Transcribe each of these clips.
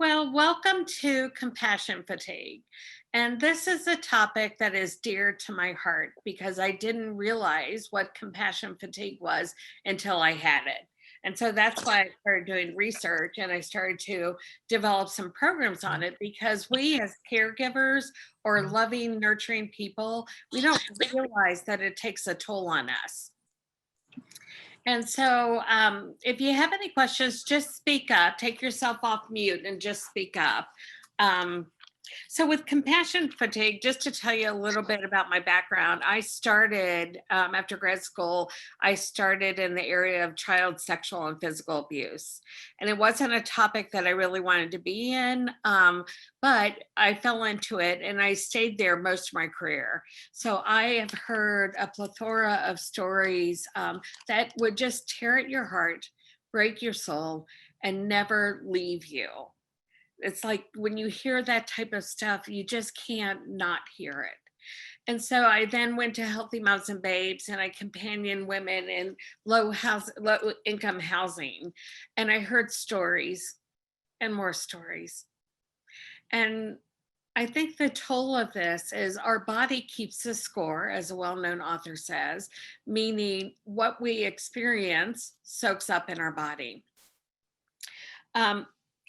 Well, welcome to Compassion Fatigue. And this is a topic that is dear to my heart because I didn't realize what compassion fatigue was until I had it. And so that's why I started doing research and I started to develop some programs on it because we, as caregivers or loving, nurturing people, we don't realize that it takes a toll on us. And so, if you have any questions, just speak up, take yourself off mute and just speak up. Um, so, with compassion fatigue, just to tell you a little bit about my background, I started after grad school, I started in the area of child sexual and physical abuse. And it wasn't a topic that I really wanted to be in, but I fell into it and I stayed there most of my career. So, I have heard a plethora of stories that would just tear at your heart, break your soul, and never leave you. It's like when you hear that type of stuff, you just can't not hear it. And so I then went to Healthy Moms and Babes and I companion women in low income housing. And I heard stories and more stories. And I think the toll of this is our body keeps the score, as a well known author says, meaning what we experience soaks up in our body. Um,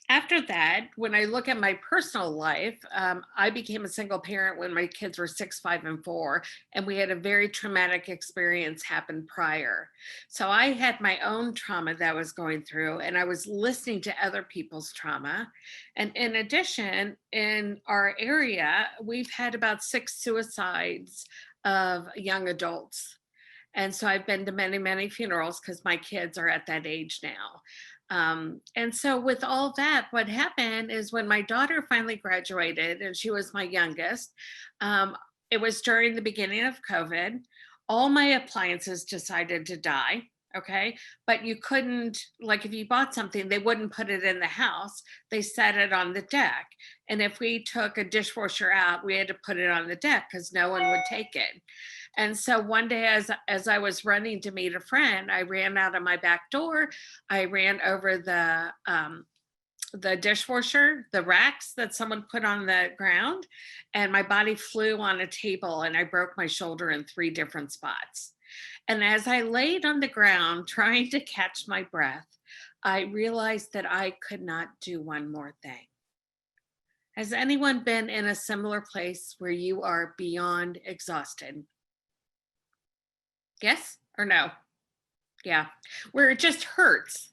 After that, when I look at my personal life, I became a single parent when my kids were 6, 5, and 4, and we had a very traumatic experience happen prior. So I had my own trauma that I was going through, and I was listening to other people's trauma. And in addition, in our area, we've had about 6 suicides of young adults. And so I've been to many, many funerals because my kids are at that age now. And so, with all that, what happened is when my daughter finally graduated, and she was my youngest, um, it was during the beginning of COVID. All my appliances decided to die. Okay. But you couldn't, like, if you bought something, they wouldn't put it in the house. They set it on the deck. And if we took a dishwasher out, we had to put it on the deck because no one would take it. And so one day, as I was running to meet a friend, I ran out of my back door. I ran over the dishwasher, the racks that someone put on the ground, and my body flew on a table, and I broke my shoulder in 3 different spots. And as I laid on the ground trying to catch my breath, I realized that I could not do one more thing. Has anyone been in a similar place where you are beyond exhausted? Yes or no? Yeah. Where it just hurts.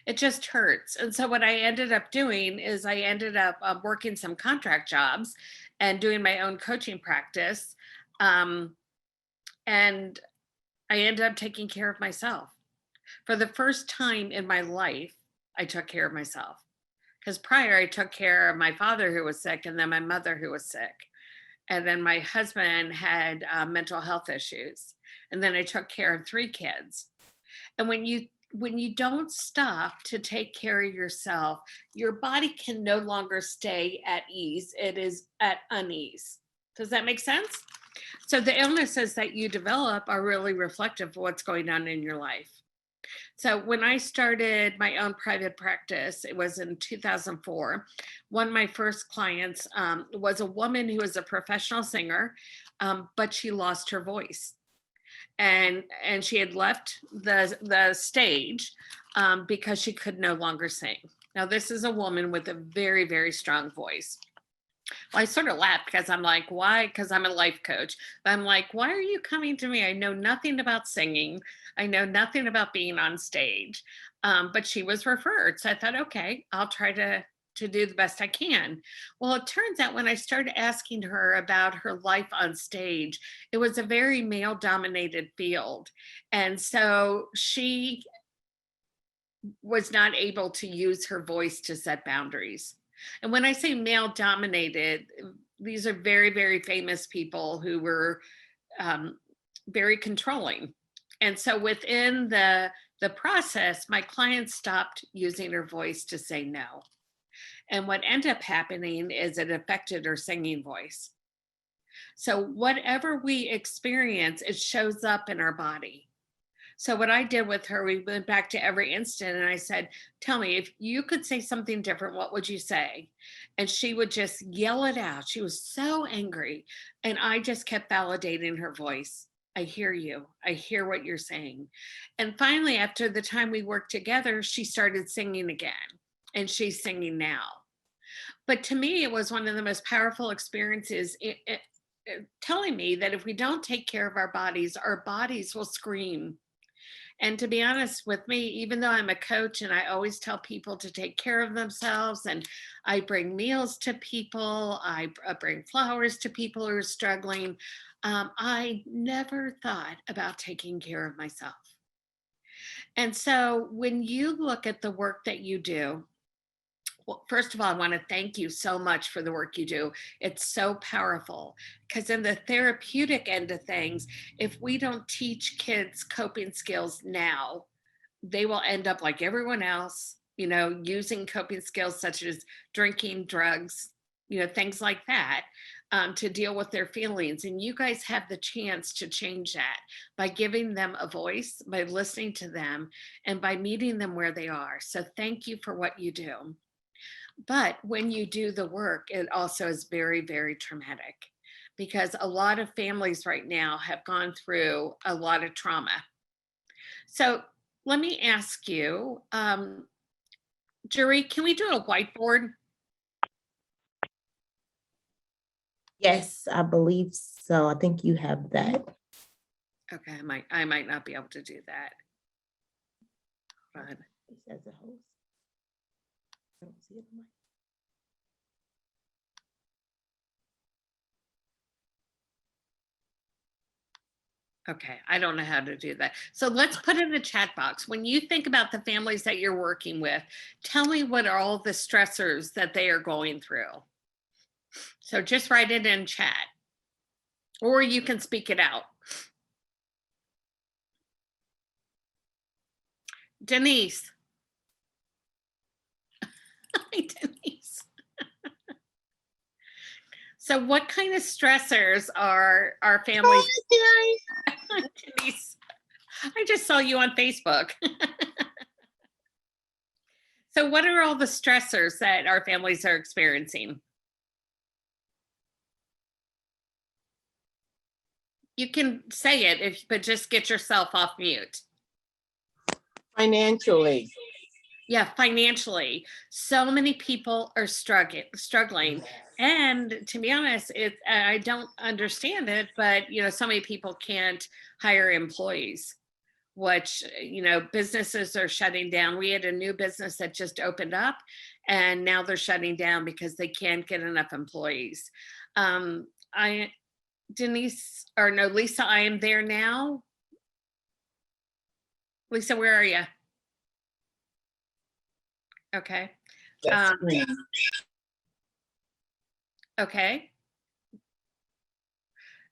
It just hurts. And so what I ended up doing is I ended up working some contract jobs and doing my own coaching practice. Um, and I ended up taking care of myself. For the first time in my life, I took care of myself. Because prior, I took care of my father who was sick and then my mother who was sick. And then my husband had mental health issues. And then I took care of 3 kids. And when you don't stop to take care of yourself, your body can no longer stay at ease. It is at unease. Does that make sense? So the illnesses that you develop are really reflective of what's going on in your life. So when I started my own private practice, it was in 2004. One of my first clients was a woman who was a professional singer, but she lost her voice, and she had left the stage because she could no longer sing. Now, this is a woman with a very, very strong voice. Well, I sort of laughed because I'm like, why? Because I'm a life coach. But I'm like, why are you coming to me? I know nothing about singing. I know nothing about being on stage. But she was referred. So I thought, okay, I'll try to do the best I can. Well, it turns out when I started asking her about her life on stage, it was a very male dominated field. And so she was not able to use her voice to set boundaries. And when I say male dominated, these are very, very famous people who were um, very controlling. And so within the process, my client stopped using her voice to say no. And what ended up happening is it affected her singing voice. So whatever we experience, it shows up in our body. So what I did with her, we went back to every instant and I said, tell me, if you could say something different, what would you say? And she would just yell it out. She was so angry. And I just kept validating her voice. I hear you. I hear what you're saying. And finally, after the time we worked together, she started singing again. And she's singing now. But to me, it was one of the most powerful experiences, telling me that if we don't take care of our bodies will scream. And to be honest with me, even though I'm a coach and I always tell people to take care of themselves, and I bring meals to people, I bring flowers to people who are struggling, I never thought about taking care of myself. And so when you look at the work that you do, well, first of all, I want to thank you so much for the work you do. It's so powerful because in the therapeutic end of things, if we don't teach kids coping skills now, they will end up like everyone else, using coping skills such as drinking, drugs, things like that, to deal with their feelings. And you guys have the chance to change that by giving them a voice, by listening to them, and by meeting them where they are. So thank you for what you do. But when you do the work, it also is very, very traumatic because a lot of families right now have gone through a lot of trauma. So let me ask you, Jury, can we do a whiteboard? Yes, I believe so. I think you have that. Okay, I might not be able to do that. Hold on. It says a host. I don't see it on my- Okay, I don't know how to do that. So let's put in the chat box. When you think about the families that you're working with, tell me what are all the stressors that they are going through. So just write it in chat, or you can speak it out. Denise. Hi, Denise. So what kind of stressors are our families? Denise, I just saw you on Facebook. So what are all the stressors that our families are experiencing? You can say it, but just get yourself off mute. Financially. Yeah, financially. So many people are struggling. And to be honest, I don't understand it, but so many people can't hire employees, which businesses are shutting down. We had a new business that just opened up, and now they're shutting down because they can't get enough employees. Denise, or no, Lisa, I am there now. Lisa, where are you? Okay. That's Okay.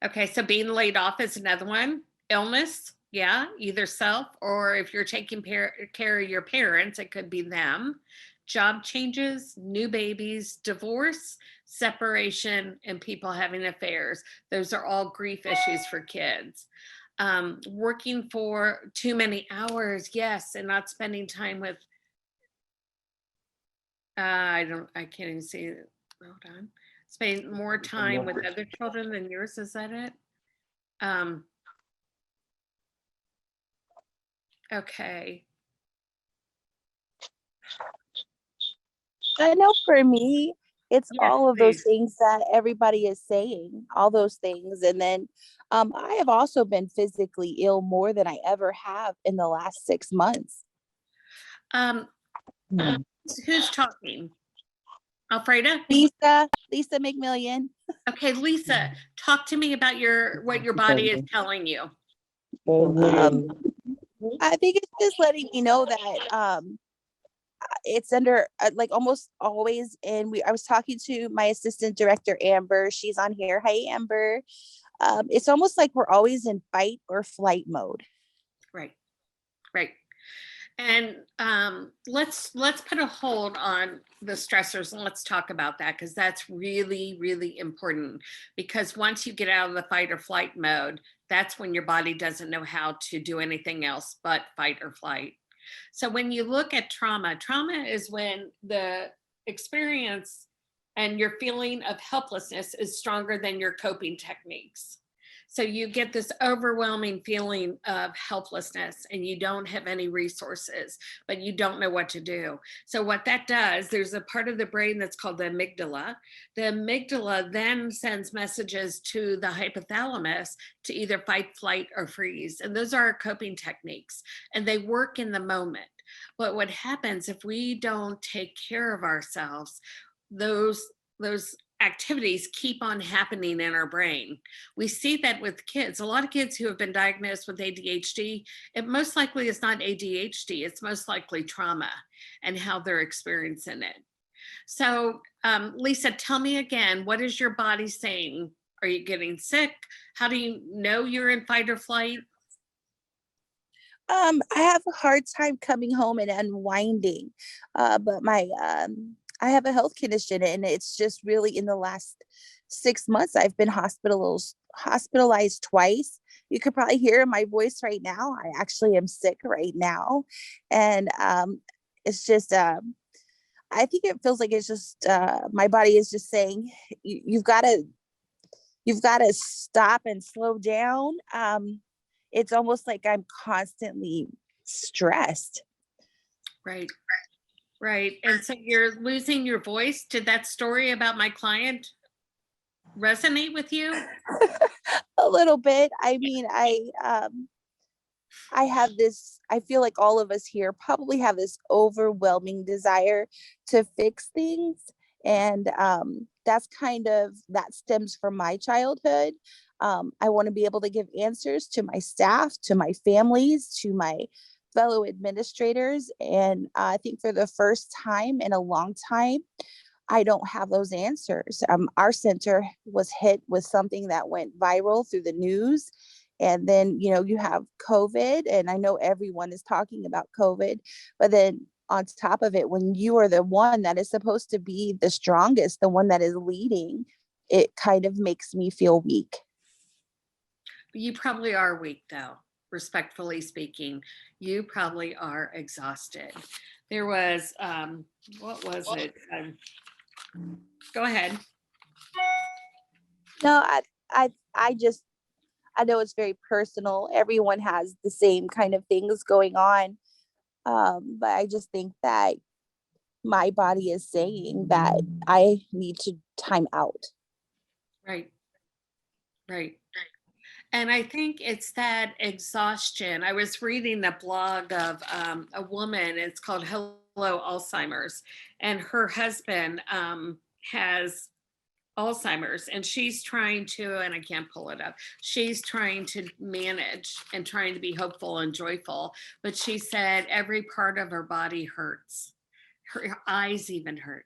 Okay, so being laid off is another one. Illness, yeah, either self or if you're taking care of your parents, it could be them. Job changes, new babies, divorce, separation, and people having affairs. Those are all grief issues for kids. Working for too many hours, yes, and not spending time with, I can't even see it. Hold on. Spending more time with other children than yours, is that it? Okay. I know for me, it's Yes, all of those please. things that everybody is saying, all those things. And then I have also been physically ill more than I ever have in the last 6 months. Who's talking? Alfreda? Lisa McMillian. Okay, Lisa, talk to me about what your body is telling you. I think it's just letting me know that it's under like almost always. And I was talking to my assistant director, Amber. She's on here. Hi, Amber. It's almost like we're always in fight or flight mode. Right. Right. And let's put a hold on the stressors and let's talk about that, because that's really, really important. Because once you get out of the fight or flight mode, that's when your body doesn't know how to do anything else but fight or flight. So when you look at trauma, trauma is when the experience and your feeling of helplessness is stronger than your coping techniques. So you get this overwhelming feeling of helplessness and you don't have any resources, but you don't know what to do. So what that does, there's a part of the brain that's called the amygdala. The amygdala then sends messages to the hypothalamus to either fight, flight, or freeze. And those are our coping techniques, and they work in the moment. But what happens if we don't take care of ourselves, those activities keep on happening in our brain. We see that with kids. A lot of kids who have been diagnosed with ADHD, it most likely is not ADHD, it's most likely trauma and how they're experiencing it. So, Lisa, tell me again, what is your body saying? Are you getting sick? How do you know you're in fight or flight? I have a hard time coming home and unwinding, but I have a health condition, and it's just really in the last 6 months I've been hospitalized twice. You could probably hear in my voice right now. I actually am sick right now, and it's just I think it feels like it's just my body is just saying you've got to stop and slow down. It's almost like I'm constantly stressed. Right, right. And so you're losing your voice. Did that story about my client resonate with you? A little bit. I mean, I have this, I feel like all of us here probably have this overwhelming desire to fix things. And that stems from my childhood. I want to be able to give answers to my staff, to my families, to my fellow administrators. And I think for the first time in a long time, I don't have those answers. Our center was hit with something that went viral through the news. And then, you have COVID, and I know everyone is talking about COVID, but then on top of it, when you are the one that is supposed to be the strongest, the one that is leading, it kind of makes me feel weak. You probably are weak, though, respectfully speaking. You probably are exhausted. There was, what was it? Go ahead. No, I just, I know it's very personal. Everyone has the same kind of things going on. But I just think that my body is saying that I need to time out. Right, right. And I think it's that exhaustion. I was reading the blog of a woman, it's called Hello Alzheimer's, and her husband has Alzheimer's, and she's trying to, and I can't pull it up, she's trying to manage and trying to be hopeful and joyful. But she said every part of her body hurts. Her eyes even hurt.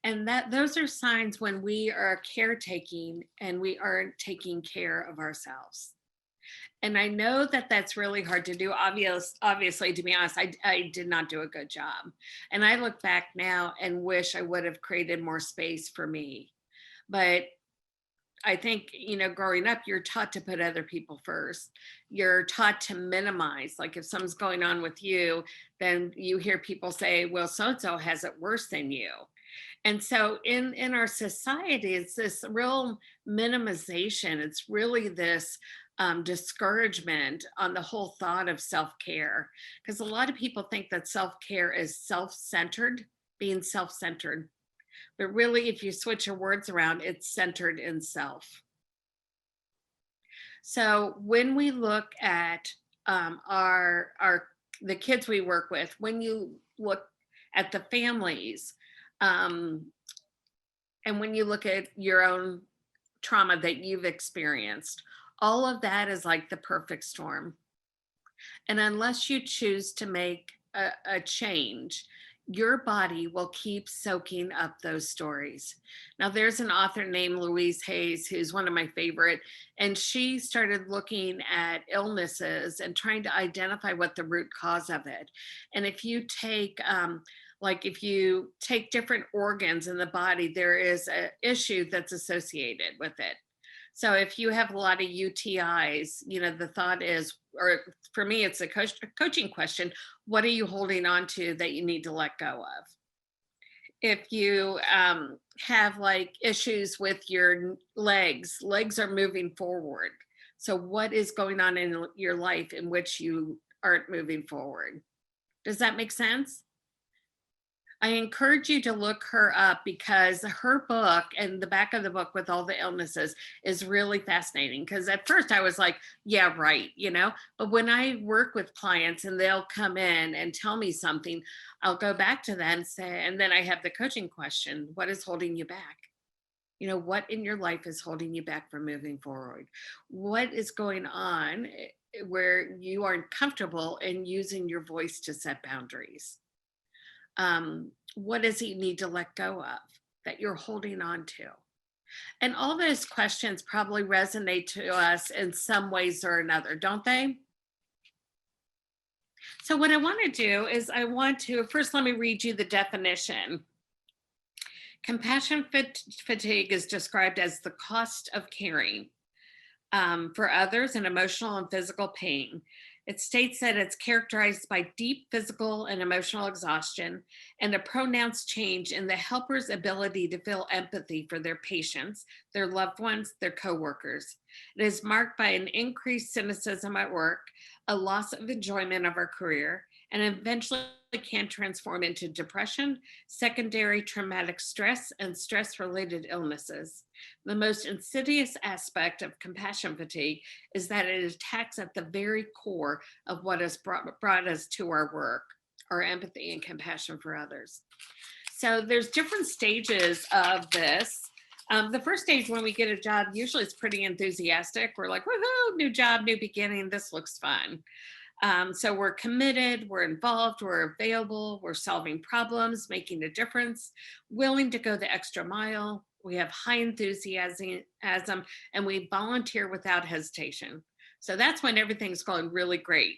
And that those are signs when we are caretaking and we aren't taking care of ourselves. And I know that that's really hard to do. Obviously, to be honest, I did not do a good job. And I look back now and wish I would have created more space for me. But I think, growing up, you're taught to put other people first. You're taught to minimize. Like if something's going on with you, then you hear people say, well, so-and-so has it worse than you. And so in our society, it's this real minimization. It's really this discouragement on the whole thought of self-care. Because a lot of people think that self-care is self-centered, being self-centered. But really, if you switch your words around, it's centered in self. So when we look at the kids we work with, when you look at the families, and when you look at your own trauma that you've experienced, all of that is like the perfect storm. And unless you choose to make a change, your body will keep soaking up those stories. Now, there's an author named Louise Hayes, who's one of my favorite, and she started looking at illnesses and trying to identify what the root cause of it. And if you take, like if you take different organs in the body, there is an issue that's associated with it. So if you have a lot of UTIs, you know, the thought is, or for me, it's a coaching question. What are you holding on to that you need to let go of? If you have like issues with your legs are moving forward. So what is going on in your life in which you aren't moving forward? Does that make sense? I encourage you to look her up because her book and the back of the book with all the illnesses is really fascinating. Because at first I was like, yeah, right, you know, but when I work with clients and they'll come in and tell me something, I'll go back to that and say, and then I have the coaching question, what is holding you back? You know, what in your life is holding you back from moving forward? What is going on where you aren't comfortable in using your voice to set boundaries? What does he need to let go of that you're holding on to? And all those questions probably resonate to us in some ways or another, don't they? So what I want to do is I want to first let me read you the definition. Compassion fatigue is described as the cost of caring for others and emotional and physical pain. It states that it's characterized by deep physical and emotional exhaustion and a pronounced change in the helper's ability to feel empathy for their patients, their loved ones, their coworkers. It is marked by an increased cynicism at work, a loss of enjoyment of our career, and eventually can transform into depression, secondary traumatic stress, and stress-related illnesses. The most insidious aspect of compassion fatigue is that it attacks at the very core of what has brought us to our work, our empathy and compassion for others. So there's different stages of this. The first stage when we get a job, usually it's pretty enthusiastic. We're like, woohoo, new job, new beginning, this looks fun. So we're committed, we're involved, we're available, we're solving problems, making a difference, willing to go the extra mile. We have high enthusiasm and we volunteer without hesitation. So that's when everything's going really great.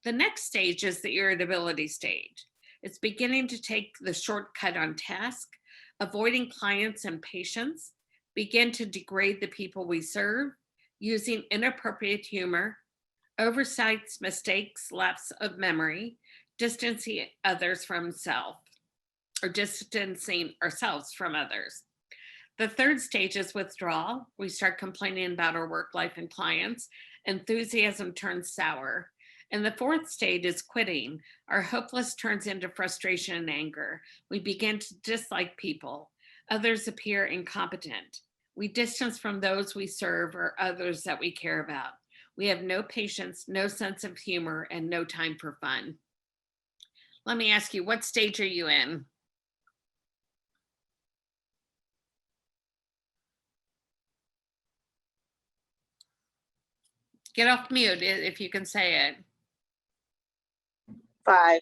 The next stage is the irritability stage. It's beginning to take the shortcut on task, avoiding clients and patients, begin to degrade the people we serve, using inappropriate humor, oversights, mistakes, lapse of memory, distancing others from self, or distancing ourselves from others. The third stage is withdrawal. We start complaining about our work life and clients. Enthusiasm turns sour. And the fourth stage is quitting. Our hopeless turns into frustration and anger. We begin to dislike people. Others appear incompetent. We distance from those we serve or others that we care about. We have no patience, no sense of humor, and no time for fun. Let me ask you, what stage are you in? Get off mute if you can say it. 5.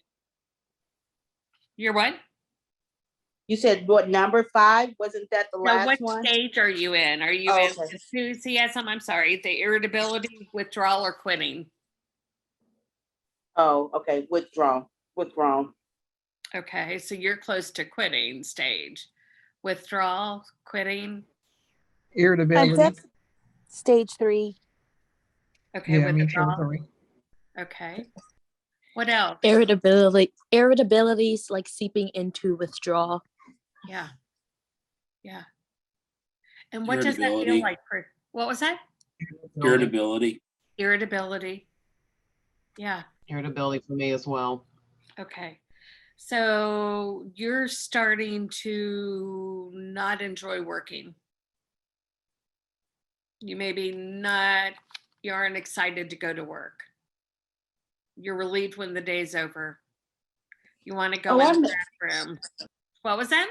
You're what? You said what, number 5? Wasn't that the No, last what one? stage are you in? Are you Oh, in okay. enthusiasm? I'm sorry, the irritability, withdrawal, or quitting? Oh, okay. Withdrawn. Okay, so you're close to quitting stage. Withdrawal, quitting. I'm Irritability. stage 3. Okay, Yeah, me too. withdrawal. 3. Okay. What else? Irritability is like seeping into withdrawal. Yeah. Yeah. And what does that feel Irritability. like for, what was that? Irritability. Irritability. Yeah. Irritability for me as well. Okay. So you're starting to not enjoy working. You maybe not, you aren't excited to go to work. You're relieved when the day's over. You want to go in the bathroom. What was that?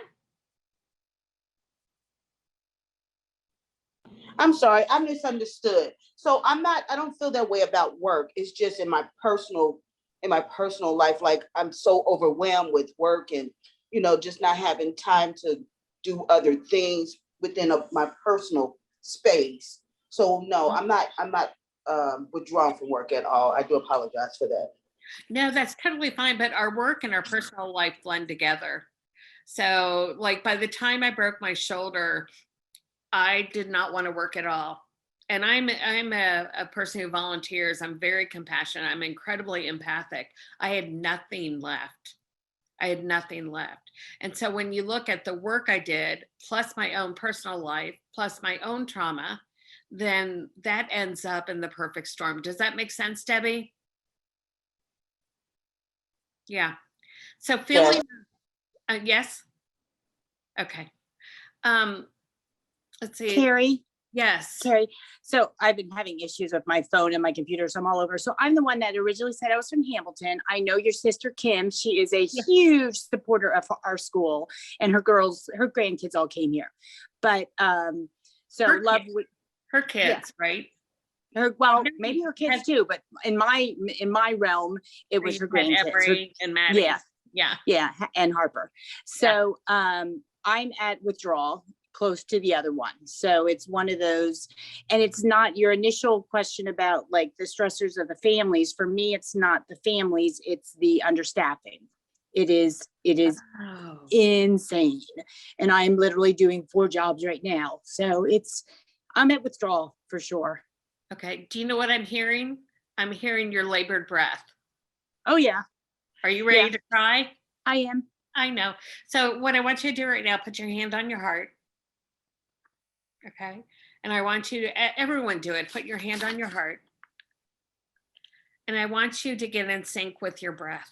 I'm sorry, I misunderstood. So I don't feel that way about work. It's just in my personal in my personal life, like I'm so overwhelmed with work and, just not having time to do other things within my personal space. So no, I'm not withdrawn from work at all. I do apologize for that. No, that's totally fine, but our work and our personal life blend together. So like by the time I broke my shoulder, I did not want to work at all. And I'm a person who volunteers. I'm very compassionate. I'm incredibly empathic. I had nothing left. And so when you look at the work I did, plus my own personal life, plus my own trauma, then that ends up in the perfect storm. Does that make sense, Debbie? Yeah. So feeling, yes. Okay. Let's see. Carrie, Yes. so I've been having issues with my phone and my computer, so I'm all over. So I'm the one that originally said I was from Hamilton. I know your sister Kim. She is a huge supporter of our school, and her grandkids all came here. But so Her love kids. Her kids, right? maybe her kids too, but in my realm, it was her grandkids. Every and Maddie. Yeah, and Harper. So I'm at withdrawal, close to the other one. So it's one of those, and it's not your initial question about like the stressors of the families. For me, it's not the families, it's the understaffing. It is Oh. insane. And I'm literally doing 4 jobs right now. So I'm at withdrawal for sure. Okay. Do you know what I'm hearing? I'm hearing your labored breath. Oh yeah, Are you ready to cry? I am. I know. So what I want you to do right now, put your hand on your heart. Okay. And I want you to, everyone do it. Put your hand on your heart. And I want you to get in sync with your breath.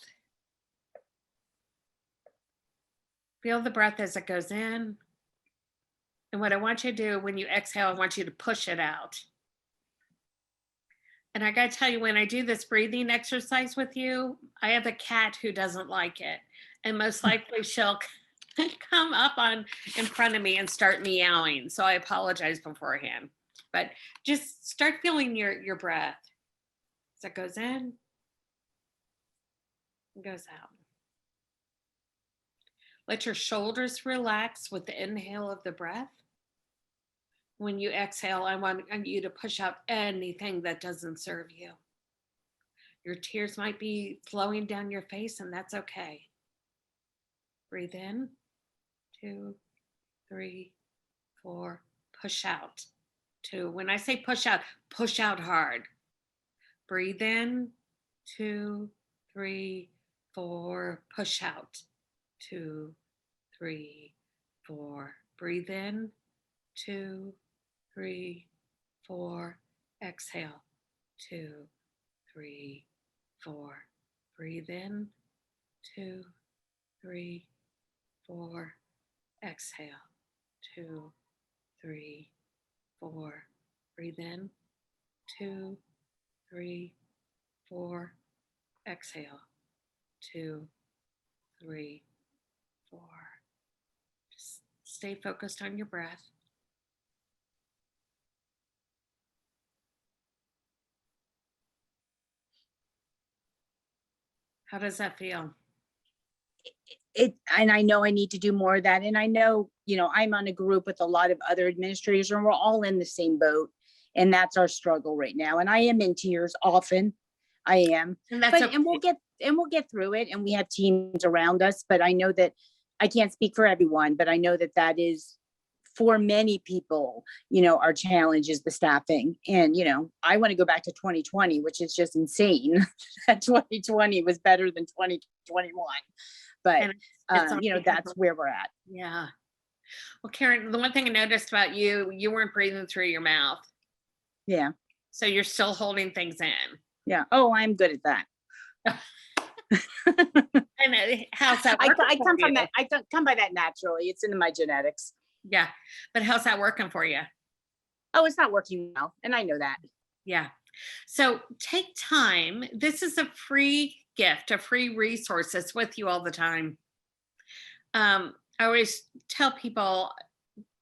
Feel the breath as it goes in. And what I want you to do when you exhale, I want you to push it out. And I got to tell you, when I do this breathing exercise with you, I have a cat who doesn't like it. And most likely she'll come up in front of me and start meowing. So I apologize beforehand. But just start feeling your breath as it goes in and goes out. Let your shoulders relax with the inhale of the breath. When you exhale, I want you to push out anything that doesn't serve you. Your tears might be flowing down your face, and that's okay. Breathe in, 2, 3, 4, push out. 2. When I say push out hard. Breathe in, 2, 3, 4, push out. 2, 3, 4. Breathe in, 2, 3, 4. Exhale. 2, 3, 4. Breathe in, 2, 3, 4. Exhale. 2, 3, 4. Breathe in, 2, 3, 4. Exhale. 2, 3, 4. Just stay focused on your breath. How does that feel? And I know I need to do more of that. And I know, I'm on a group with a lot of other administrators, and we're all in the same boat. And that's our struggle right now. And I am in tears often. I am. And that's okay. And we'll get through it. And we have teams around us, but I know that I can't speak for everyone, but I know that is for many people, our challenge is the staffing. And, I want to go back to 2020, which is just insane that 2020 was better than 2021. But, that's where we're at. Yeah. Well, Karen, the one thing I noticed about you weren't breathing through your mouth. Yeah. So you're still holding things in. Yeah. Oh, I'm good at that. And how's that working I come for from you? that. I come by that naturally. It's in my genetics. Yeah. But how's that working for you? Oh, it's not working well. And I know that. Yeah. So take time. This is a free gift, a free resource that's with you all the time. I always tell people,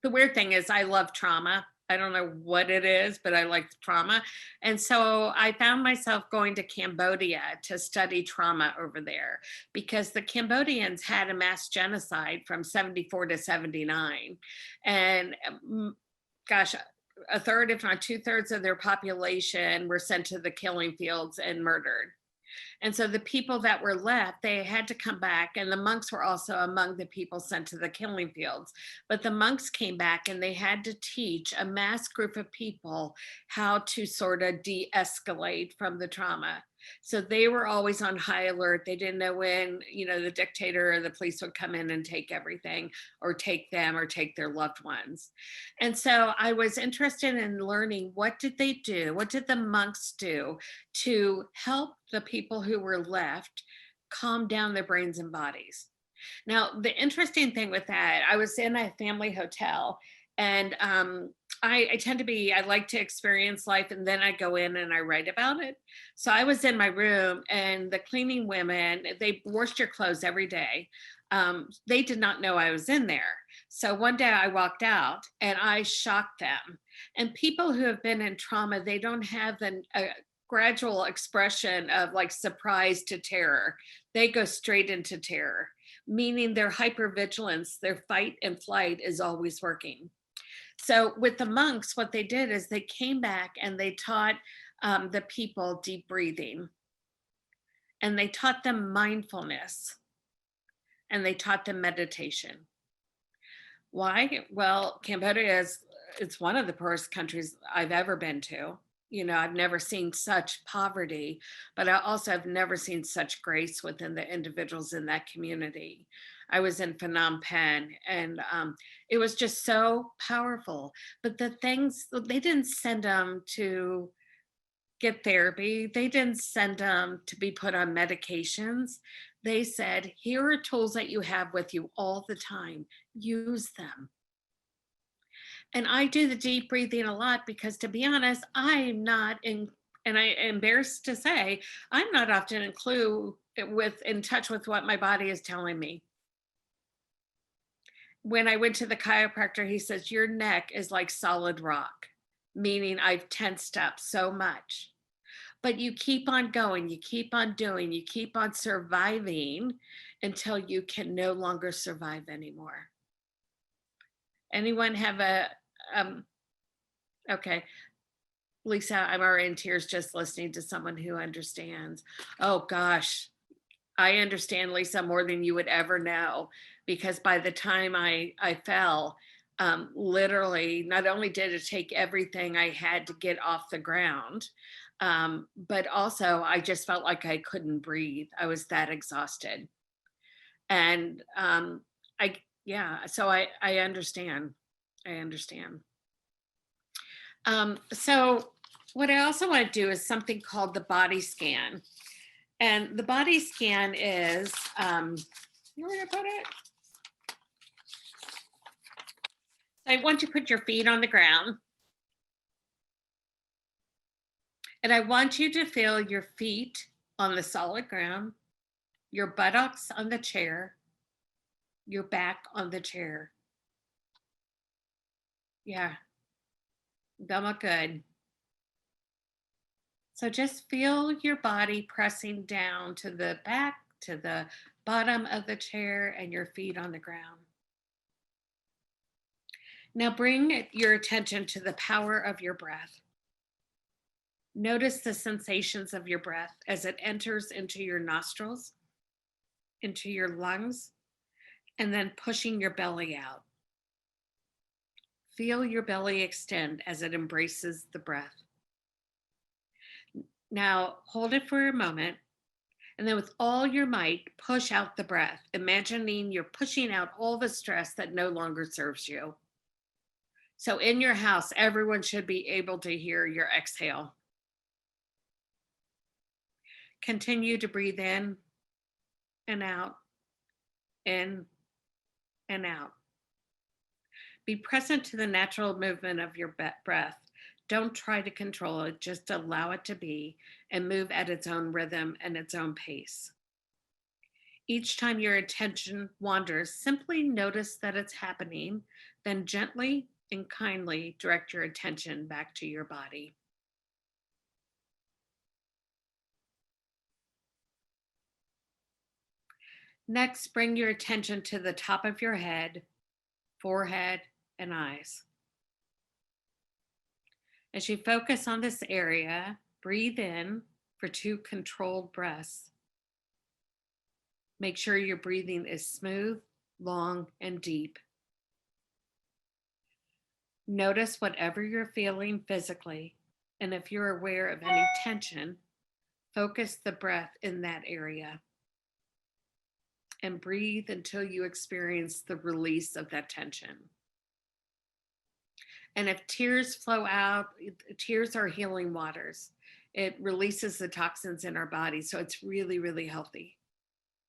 the weird thing is I love trauma. I don't know what it is, but I like trauma. And so I found myself going to Cambodia to study trauma over there because the Cambodians had a mass genocide from 74 to 79. And gosh, a third, if not 2/3 of their population were sent to the killing fields and murdered. And so the people that were left, they had to come back, and the monks were also among the people sent to the killing fields. But the monks came back and they had to teach a mass group of people how to sort of de-escalate from the trauma. So they were always on high alert. They didn't know when, the dictator or the police would come in and take everything or take them or take their loved ones. And so I was interested in learning, what did they do? What did the monks do to help the people who were left calm down their brains and bodies? Now, the interesting thing with that, I was in a family hotel, and I tend to be, I like to experience life, and then I go in and I write about it. So I was in my room, and the cleaning women, they washed your clothes every day. They did not know I was in there. So one day I walked out and I shocked them. And people who have been in trauma, they don't have a gradual expression of like surprise to terror. They go straight into terror, meaning their hypervigilance, their fight and flight is always working. So with the monks, what they did is they came back and they taught the people deep breathing, and they taught them mindfulness, and they taught them meditation. Why? Well, Cambodia it's one of the poorest countries I've ever been to. I've never seen such poverty, but I also have never seen such grace within the individuals in that community. I was in Phnom Penh, and it was just so powerful. But the things, they didn't send them to get therapy. They didn't send them to be put on medications. They said, here are tools that you have with you all the time. Use them. And I do the deep breathing a lot because, to be honest, I'm not in, and I am embarrassed to say, I'm not often in touch with what my body is telling me. When I went to the chiropractor, he says, your neck is like solid rock, meaning I've tensed up so much. But you keep on going, you keep on doing, you keep on surviving until you can no longer survive anymore. Anyone have okay. Lisa, I'm already in tears just listening to someone who understands. Oh gosh, I understand, Lisa, more than you would ever know, because by the time I fell, literally, not only did it take everything I had to get off the ground, but also I just felt like I couldn't breathe. I was that exhausted. And so I understand. I understand. So what I also want to do is something called the body scan. And the body scan is, where did I put it? I want you to put your feet on the ground. And I want you to feel your feet on the solid ground, your buttocks on the chair, your back on the chair. Yeah, that look good. So just feel your body pressing down to the back, to the bottom of the chair, and your feet on the ground. Now bring your attention to the power of your breath. Notice the sensations of your breath as it enters into your nostrils, into your lungs, and then pushing your belly out. Feel your belly extend as it embraces the breath. Now hold it for a moment, and then with all your might, push out the breath, imagining you're pushing out all the stress that no longer serves you. So in your house, everyone should be able to hear your exhale. Continue to breathe in and out, in and out. Be present to the natural movement of your breath. Don't try to control it, just allow it to be and move at its own rhythm and its own pace. Each time your attention wanders, simply notice that it's happening, then gently and kindly direct your attention back to your body. Next, bring your attention to the top of your head, forehead, and eyes. As you focus on this area, breathe in for 2 controlled breaths. Make sure your breathing is smooth, long, and deep. Notice whatever you're feeling physically, and if you're aware of any tension, focus the breath in that area. And breathe until you experience the release of that tension. And if tears flow out, tears are healing waters. It releases the toxins in our body, so it's really, really healthy.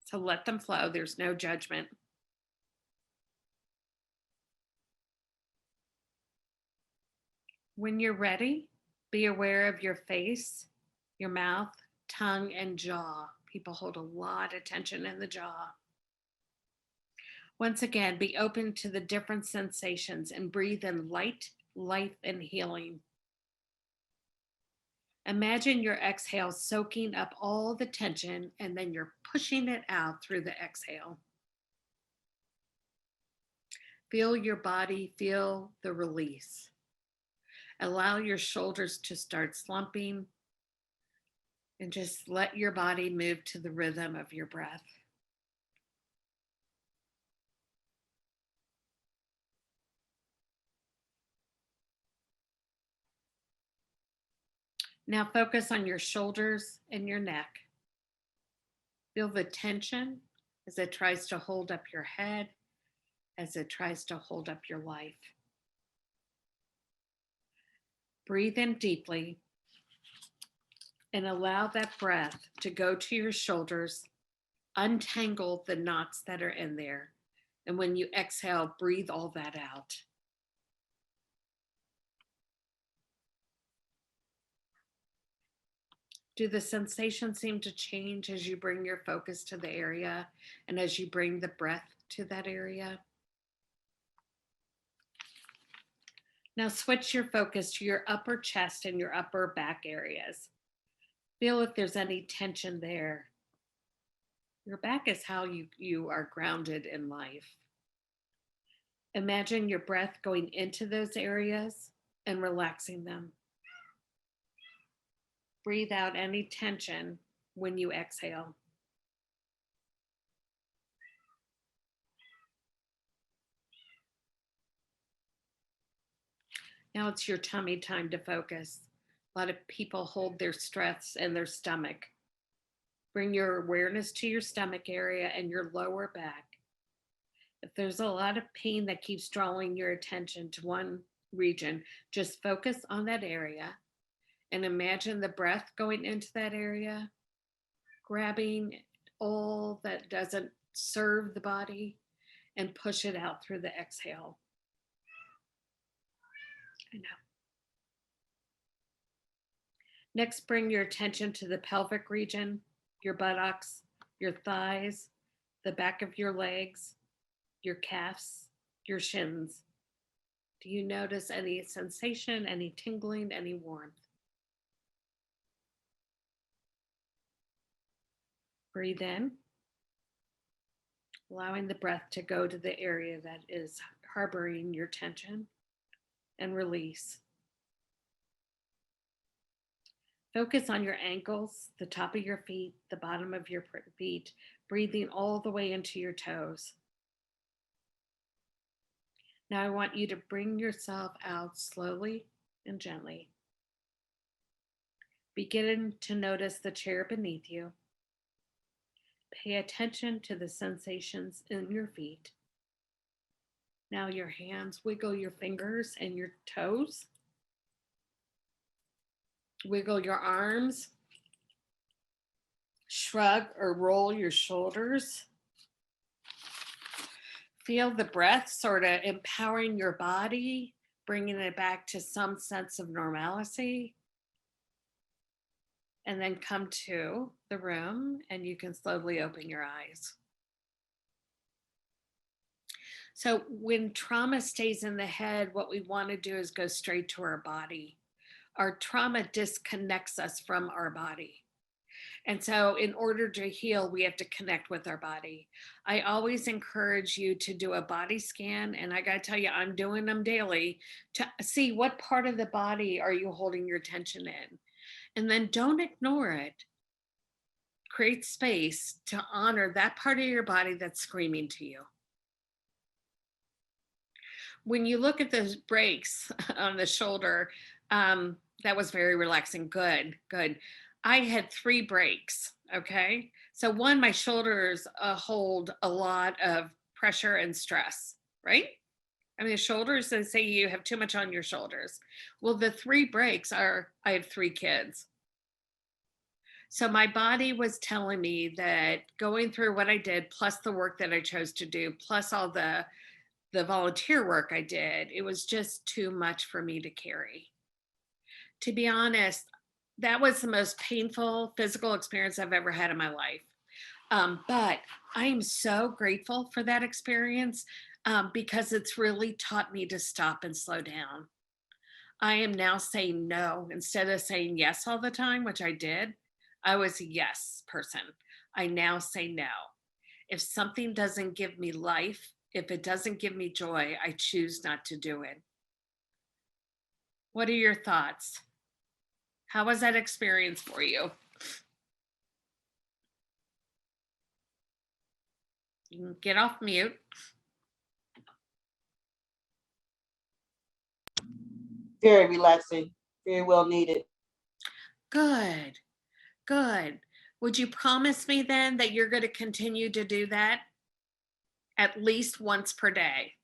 So let them flow. There's no judgment. When you're ready, be aware of your face, your mouth, tongue, and jaw. People hold a lot of tension in the jaw. Once again, be open to the different sensations and breathe in light, life, and healing. Imagine your exhale soaking up all the tension, and then you're pushing it out through the exhale. Feel your body, feel the release. Allow your shoulders to start slumping, and just let your body move to the rhythm of your breath. Now focus on your shoulders and your neck. Feel the tension as it tries to hold up your head, as it tries to hold up your life. Breathe in deeply and allow that breath to go to your shoulders, untangle the knots that are in there. And when you exhale, breathe all that out. Do the sensations seem to change as you bring your focus to the area and as you bring the breath to that area? Now switch your focus to your upper chest and your upper back areas. Feel if there's any tension there. Your back is how you are grounded in life. Imagine your breath going into those areas and relaxing them. Breathe out any tension when you exhale. Now it's your tummy time to focus. A lot of people hold their stress in their stomach. Bring your awareness to your stomach area and your lower back. If there's a lot of pain that keeps drawing your attention to one region, just focus on that area and imagine the breath going into that area, grabbing all that doesn't serve the body and push it out through the exhale. I know. Next, bring your attention to the pelvic region, your buttocks, your thighs, the back of your legs, your calves, your shins. Do you notice any sensation, any tingling, any warmth? Breathe in, allowing the breath to go to the area that is harboring your tension, and release. Focus on your ankles, the top of your feet, the bottom of your feet, breathing all the way into your toes. Now I want you to bring yourself out slowly and gently. Begin to notice the chair beneath you. Pay attention to the sensations in your feet. Now your hands, wiggle your fingers and your toes. Wiggle your arms. Shrug or roll your shoulders. Feel the breath sort of empowering your body, bringing it back to some sense of normalcy. And then come to the room and you can slowly open your eyes. So when trauma stays in the head, what we want to do is go straight to our body. Our trauma disconnects us from our body. And so, in order to heal, we have to connect with our body. I always encourage you to do a body scan. And I got to tell you, I'm doing them daily to see what part of the body are you holding your attention in. And then don't ignore it. Create space to honor that part of your body that's screaming to you. When you look at those breaks on the shoulder, that was very relaxing. Good, good. I had 3 breaks. Okay. So, one, my shoulders hold a lot of pressure and stress, right? I mean, the shoulders, they say you have too much on your shoulders. Well, the 3 breaks are I have 3 kids. So, my body was telling me that going through what I did, plus the work that I chose to do, plus all the volunteer work I did, it was just too much for me to carry. To be honest, that was the most painful physical experience I've ever had in my life. But I am so grateful for that experience because it's really taught me to stop and slow down. I am now saying no instead of saying yes all the time, which I did. I was a yes person. I now say no. If something doesn't give me life, if it doesn't give me joy, I choose not to do it. What are your thoughts? How was that experience for you? You can get off mute. Very relaxing, very well needed. Good, good. Would you promise me then that you're going to continue to do that at least once per day?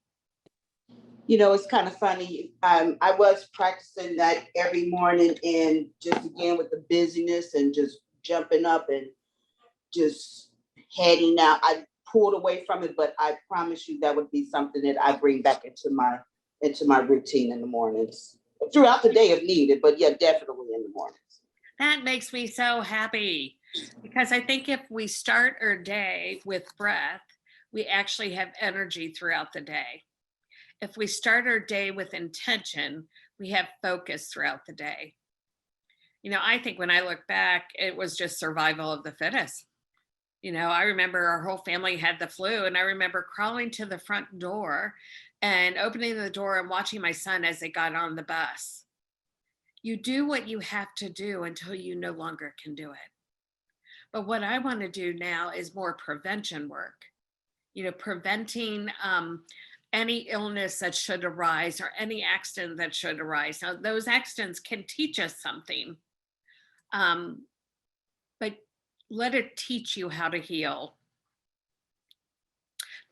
You know, it's kind of funny. I was practicing that every morning, and just again with the busyness and just jumping up and just heading out, I pulled away from it. But I promise you, that would be something that I bring back into my routine in the mornings, throughout the day if needed. But yeah, definitely in the mornings. That makes me so happy because I think if we start our day with breath, we actually have energy throughout the day. If we start our day with intention, we have focus throughout the day. You know, I think when I look back, it was just survival of the fittest. You know, I remember our whole family had the flu, and I remember crawling to the front door and opening the door and watching my son as they got on the bus. You do what you have to do until you no longer can do it. But what I want to do now is more prevention work, you know, preventing any illness that should arise or any accident that should arise. Now, those accidents can teach us something, but let it teach you how to heal.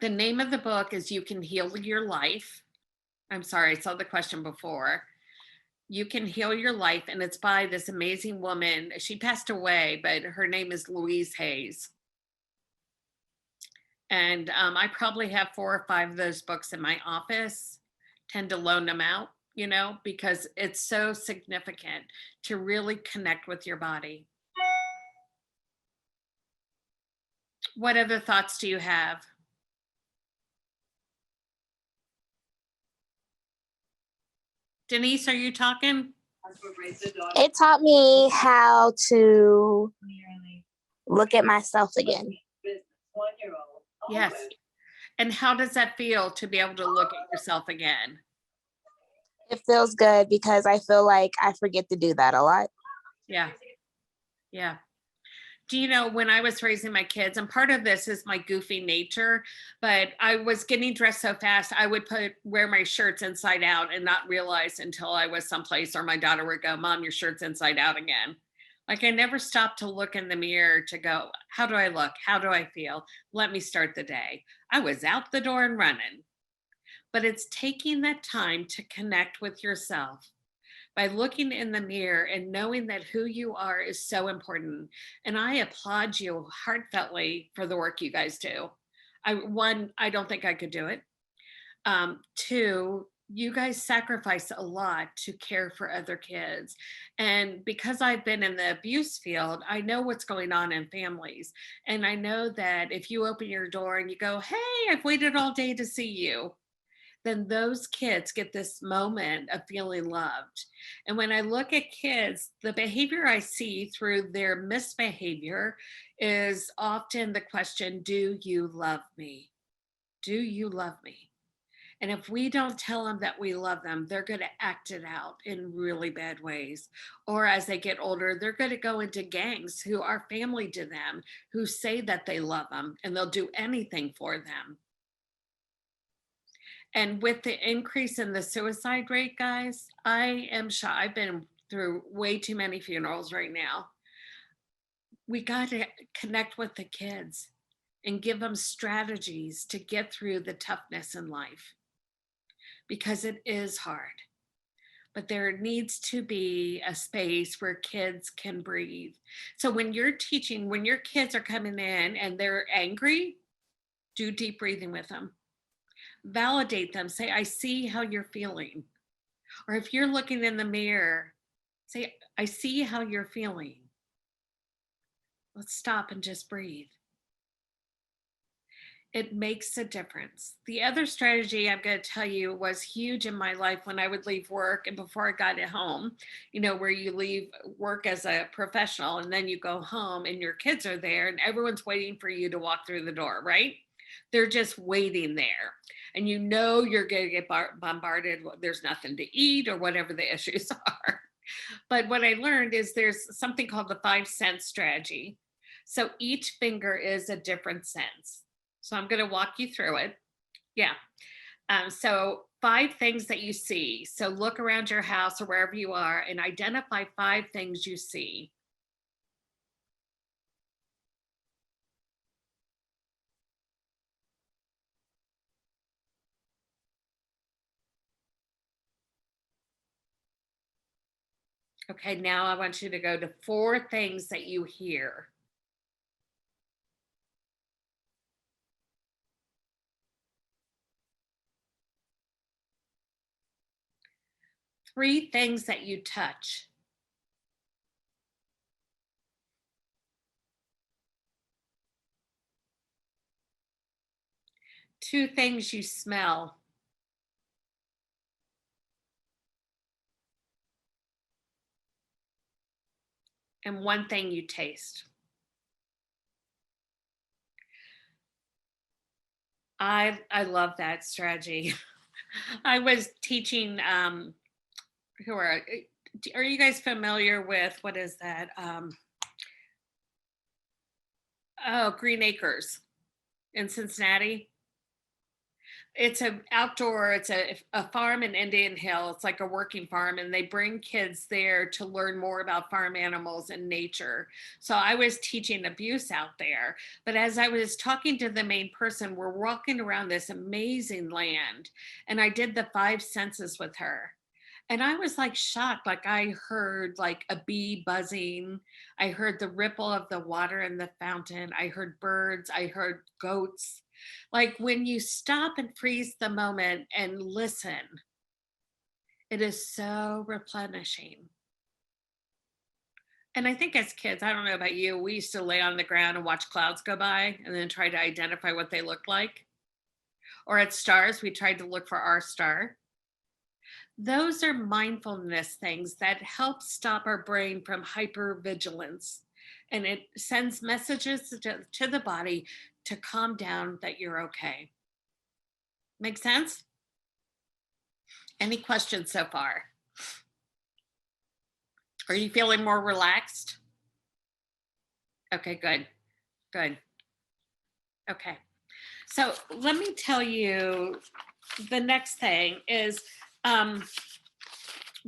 The name of the book is You Can Heal Your Life. I'm sorry, I saw the question before. You Can Heal Your Life, and it's by this amazing woman. She passed away, but her name is Louise Hayes. And I probably have 4 or 5 of those books in my office, tend to loan them out, you know, because it's so significant to really connect with your body. What other thoughts do you have? Denise, are you talking? It taught me how to look at myself again. Yes. And how does that feel to be able to look at yourself again? It feels good because I feel like I forget to do that a lot. Yeah. Yeah. Do you know, when I was raising my kids, and part of this is my goofy nature, but I was getting dressed so fast, I would wear my shirts inside out and not realize until I was someplace, or my daughter would go, "Mom, your shirt's inside out again." Like, I never stopped to look in the mirror to go, how do I look? How do I feel? Let me start the day. I was out the door and running. But it's taking that time to connect with yourself by looking in the mirror and knowing that who you are is so important. And I applaud you heartfeltly for the work you guys do. I don't think I could do it. 2, you guys sacrifice a lot to care for other kids. And because I've been in the abuse field, I know what's going on in families. And I know that if you open your door and you go, "Hey, I've waited all day to see you," then those kids get this moment of feeling loved. And when I look at kids, the behavior I see through their misbehavior is often the question, "Do you love me? Do you love me?" And if we don't tell them that we love them, they're going to act it out in really bad ways. Or as they get older, they're going to go into gangs who are family to them, who say that they love them and they'll do anything for them. And with the increase in the suicide rate, guys, I am shocked. I've been through way too many funerals right now. We got to connect with the kids and give them strategies to get through the toughness in life, because it is hard. But there needs to be a space where kids can breathe. So when you're teaching, when your kids are coming in and they're angry, do deep breathing with them. Validate them. Say, "I see how you're feeling." Or if you're looking in the mirror, say, "I see how you're feeling. Let's stop and just breathe." It makes a difference. The other strategy I'm going to tell you was huge in my life when I would leave work and before I got at home, where you leave work as a professional and then you go home and your kids are there and everyone's waiting for you to walk through the door, right? They're just waiting there. And you're going to get bombarded. There's nothing to eat or whatever the issues are. But what I learned is there's something called the 5 sense strategy. So each finger is a different sense. So I'm going to walk you through it. Yeah. So 5 things that you see. So look around your house or wherever you are and identify 5 things you see. Okay, now I want you to go to 4 things that you hear. Three things that you touch. Two things you smell. And 1 thing you taste. I love that strategy. I was teaching are you guys familiar with, what is that? Green Acres in Cincinnati. It's a farm in Indian Hill. It's like a working farm, and they bring kids there to learn more about farm animals and nature. So I was teaching abuse out there, but as I was talking to the main person, we're walking around this amazing land, and I did the 5 senses with her. And I was like shocked. Like I heard like a bee buzzing. I heard the ripple of the water in the fountain. I heard birds. I heard goats. Like when you stop and freeze the moment and listen, it is so replenishing. And I think as kids, I don't know about you, we used to lay on the ground and watch clouds go by and then try to identify what they looked like. Or at stars, we tried to look for our star. Those are mindfulness things that help stop our brain from hypervigilance. And it sends messages to the body to calm down, that you're okay. Make sense? Any questions so far? Are you feeling more relaxed? Okay, good. Good. Okay. So let me tell you, the next thing is,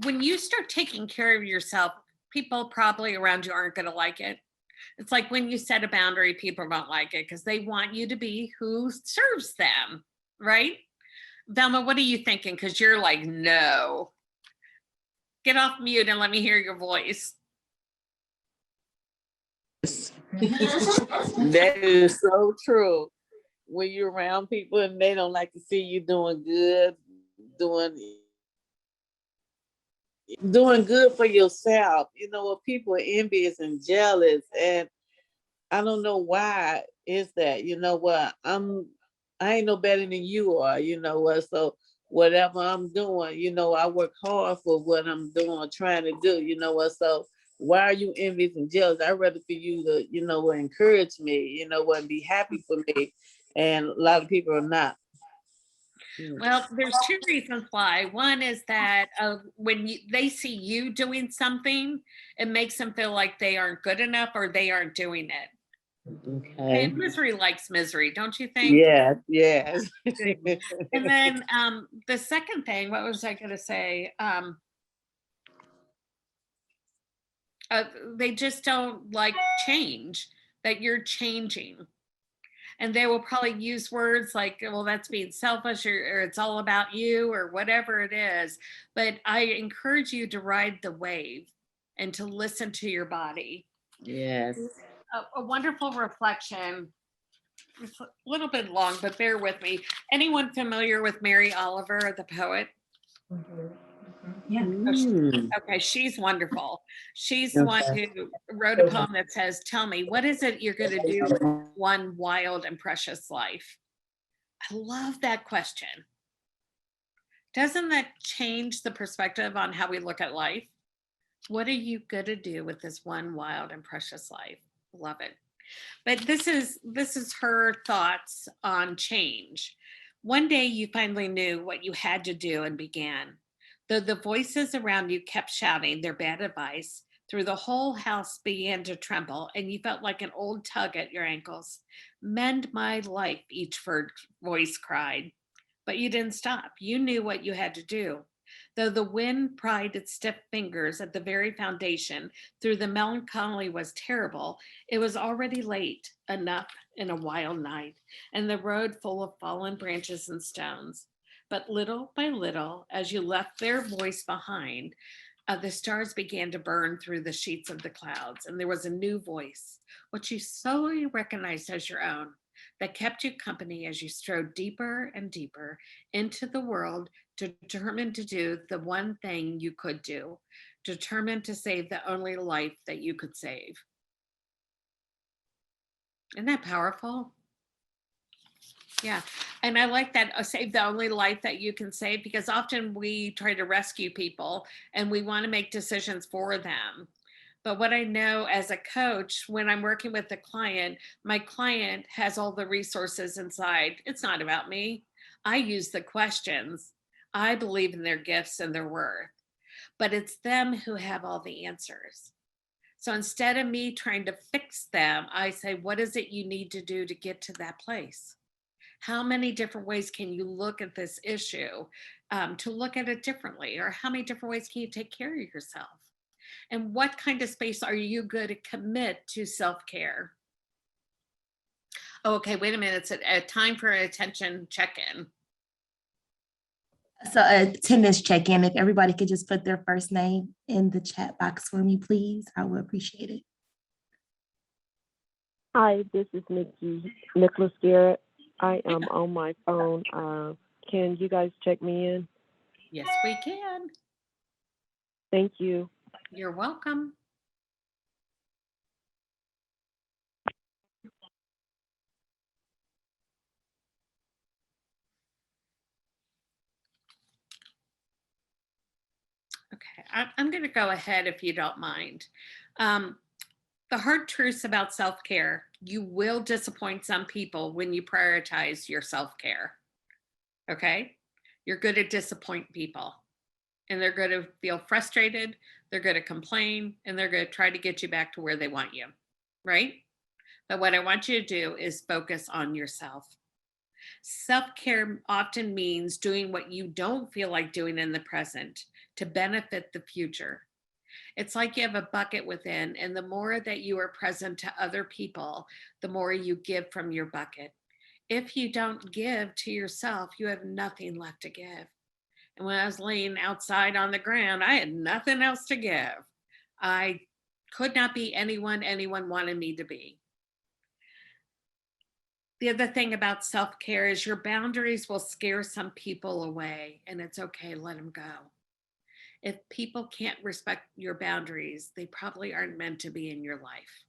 when you start taking care of yourself, people probably around you aren't going to like it. It's like when you set a boundary, people don't like it because they want you to be who serves them, right? Velma, what are you thinking? Because you're like, no. Get off mute and let me hear your voice. That is so true. When you're around people and they don't like to see you doing good, doing good for yourself. You know what, people are envious and jealous, and I don't know why is that. You know what, I ain't no better than you are, you know what, so whatever I'm doing, you know, I work hard for what I'm doing, trying to do, you know what, so why are you envious and jealous? I'd rather for you to, you know, encourage me, you know what, and be happy for me, and a lot of people are not. Well, there's two reasons why. One is that when they see you doing something, it makes them feel like they aren't good enough or they aren't doing it. Okay. And misery likes misery, don't you think? Yes, yes. And then the second thing, what was I going to say? They just don't like change, that you're changing. And they will probably use words like, well, that's being selfish, or it's all about you, or whatever it is. But I encourage you to ride the wave and to listen to your body. Yes. A wonderful reflection. It's a little bit long, but bear with me. Anyone familiar with Mary Oliver, the poet? Okay, she's wonderful. She's the one who wrote a poem that says, tell me, what is it you're going to do with one wild and precious life? I love that question. Doesn't that change the perspective on how we look at life? What are you going to do with this one wild and precious life? Love it. But this is her thoughts on change. One day you finally knew what you had to do and began. Though the voices around you kept shouting their bad advice, through the whole house began to tremble, and you felt like an old tug at your ankles. Mend my life, each voice cried. But you didn't stop. You knew what you had to do. Though the wind pried its stiff fingers at the very foundation, through the melancholy was terrible, it was already late enough in a wild night, and the road full of fallen branches and stones. But little by little, as you left their voice behind, the stars began to burn through the sheets of the clouds, and there was a new voice, which you slowly recognized as your own, that kept you company as you strode deeper and deeper into the world, determined to do the one thing you could do, determined to save the only life that you could save. Isn't that powerful? Yeah. And I like that, save the only life that you can save, because often we try to rescue people and we want to make decisions for them. But what I know as a coach, when I'm working with a client, my client has all the resources inside. It's not about me. I use the questions. I believe in their gifts and their worth, but it's them who have all the answers. So instead of me trying to fix them, I say, what is it you need to do to get to that place? How many different ways can you look at this issue to look at it differently? Or how many different ways can you take care of yourself? And what kind of space are you going to commit to self-care? Oh, okay, wait a minute. It's a time for an attention check-in. So attendance check-in, if everybody could just put their first name in the chat box for me, please, I would appreciate it. Hi, this is Nicholas Garrett. I am on my phone. Can you guys check me in? Yes, we can. Thank you. You're welcome. Okay, I'm going to go ahead if you don't mind. The hard truths about self-care: you will disappoint some people when you prioritize your self-care. Okay, you're going to disappoint people, and they're going to feel frustrated, they're going to complain, and they're going to try to get you back to where they want you, right? But what I want you to do is focus on yourself. Self-care often means doing what you don't feel like doing in the present to benefit the future. It's like you have a bucket within, and the more that you are present to other people, the more you give from your bucket. If you don't give to yourself, you have nothing left to give. And when I was laying outside on the ground, I had nothing else to give. I could not be anyone wanted me to be. The other thing about self-care is your boundaries will scare some people away, and it's okay, let them go. If people can't respect your boundaries, they probably aren't meant to be in your life.